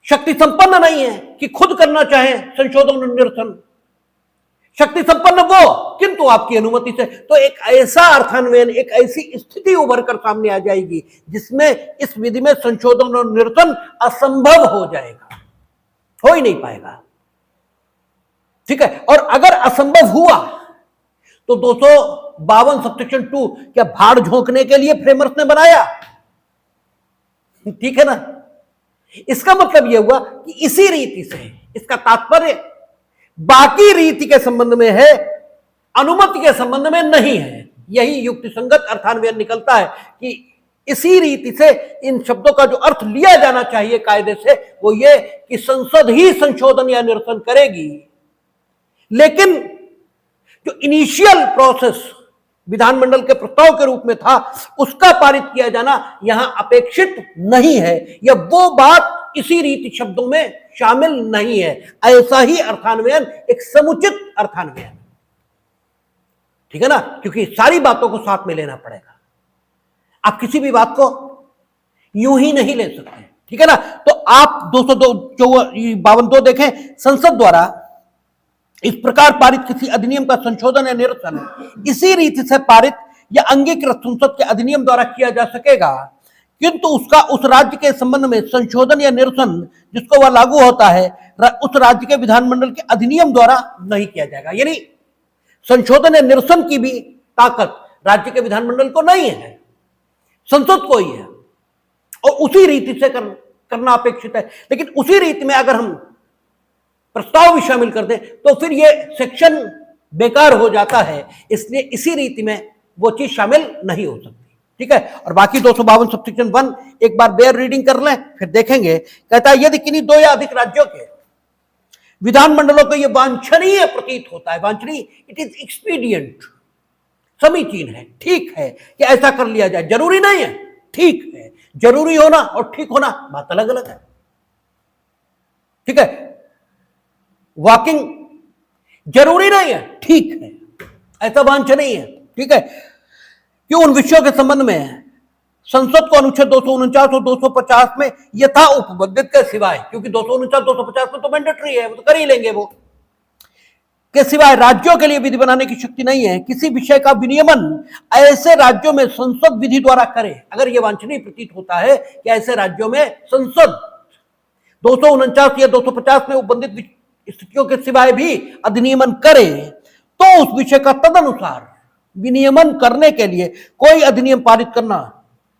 शक्ति संपन्न नहीं है कि खुद करना चाहें संशोधन और निरसन। शक्ति संपन्न वो, किंतु आपकी अनुमति से। तो एक ऐसा अर्थान्वयन, एक ऐसी स्थिति उभर कर सामने आ जाएगी जिसमें इस विधि में संशोधन और निरसन असंभव हो जाएगा, हो ही नहीं पाएगा। ठीक है, और अगर असंभव हुआ तो 252 सबसेक्शन 2 क्या भाड़ झोंकने के लिए फ्रेमर्स ने बनाया? ठीक है ना। इसका मतलब यह हुआ कि इसी रीति से, इसका तात्पर्य बाकी रीति के संबंध में है, अनुमति के संबंध में नहीं है। यही युक्तिसंगत अर्थान्वयन निकलता है कि इसी रीति से इन शब्दों का जो अर्थ लिया जाना चाहिए कायदे से वो ये कि संसद ही संशोधन या निरसन करेगी, लेकिन जो इनिशियल प्रोसेस विधानमंडल के प्रस्ताव के रूप में था उसका पारित किया जाना यहां अपेक्षित नहीं है, या वो बात इसी रीति शब्दों में शामिल नहीं है। ऐसा ही अर्थान्वयन एक समुचित अर्थान्वयन, ठीक है ना, क्योंकि सारी बातों को साथ में लेना पड़ेगा। आप किसी भी बात को यूं ही नहीं ले सकते, ठीक है ना। तो आप 252 देखें, संसद द्वारा इस प्रकार पारित किसी अधिनियम का संशोधन या निरसन इसी रीति से पारित या अंगीकृत संसद के अधिनियम द्वारा किया जा सकेगा, किंतु उसका उस राज्य के संबंध में संशोधन या निरसन जिसको वह लागू होता है उस राज्य के विधानमंडल के अधिनियम द्वारा नहीं किया जाएगा। यानी संशोधन या निरसन की भी ताकत राज्य के विधानमंडल को नहीं है, संसद को ही है, और उसी रीति से करना अपेक्षित है। लेकिन उसी रीति में अगर हम प्रस्ताव भी शामिल कर दें तो फिर ये सेक्शन बेकार हो जाता है, इसलिए इसी रीति में वो चीज शामिल नहीं हो सकती, ठीक है। और बाकी 252 सबसेक्शन 1 एक बार बेयर रीडिंग कर लें, फिर देखेंगे। कहता है यदि किन्हीं 2 या अधिक राज्यों के विधानमंडलों को यह वांछनीय प्रतीत होता है, वांछनीय, इट इज एक्सपीडियंट, समीचीन है, ठीक है कि ऐसा कर लिया जाए, जरूरी नहीं है, ठीक है। जरूरी होना और ठीक होना बात अलग अलग है, ठीक है। वॉकिंग जरूरी नहीं है, ठीक है, ऐसा वांछनीय है, ठीक है, कि उन विषयों के संबंध में संसद को अनुच्छेद 249 और 250 में यथा उपबद्धित के सिवाय, क्योंकि 249 250 में तो मैंडेटरी है, वो तो कर ही लेंगे, वो के सिवाय राज्यों के लिए विधि बनाने की शक्ति नहीं है। किसी विषय का विनियमन ऐसे राज्यों में संसद विधि द्वारा करे, अगर यह वांछनीय प्रतीत होता है कि ऐसे राज्यों में संसद 249 या 250 में उपबंधित स्थितियों के सिवाय भी अधिनियमन करे, तो उस विषय का तदनुसार विनियमन करने के लिए कोई अधिनियम पारित करना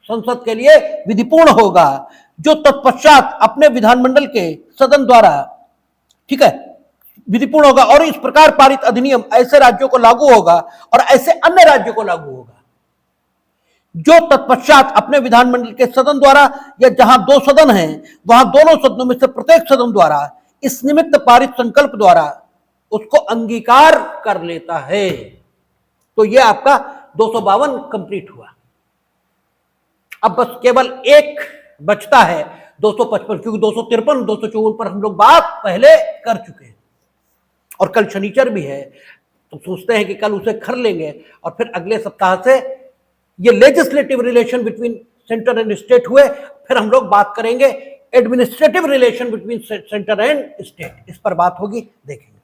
संसद के लिए विधिपूर्ण होगा, जो तत्पश्चात अपने विधानमंडल के सदन द्वारा, ठीक है, विधिपूर्ण होगा। और इस प्रकार पारित अधिनियम ऐसे राज्यों को लागू होगा और ऐसे अन्य राज्यों को लागू होगा जो तत्पश्चात अपने विधानमंडल के सदन द्वारा, या जहां 2 सदन हैं वहां दोनों सदनों में से प्रत्येक सदन द्वारा इस निमित्त पारित संकल्प द्वारा उसको अंगीकार कर लेता है। तो यह आपका 252 कंप्लीट हुआ। अब बस केवल एक बचता है 255, क्योंकि 253 254 पर हम लोग बात पहले कर चुके हैं और कल शनिचर भी है, तो सोचते हैं कि कल उसे कर लेंगे और फिर अगले सप्ताह से ये legislative relation between centre and state हुए, फिर हम लोग बात करेंगे administrative relation between centre and state, इस पर बात होगी, देखेंगे।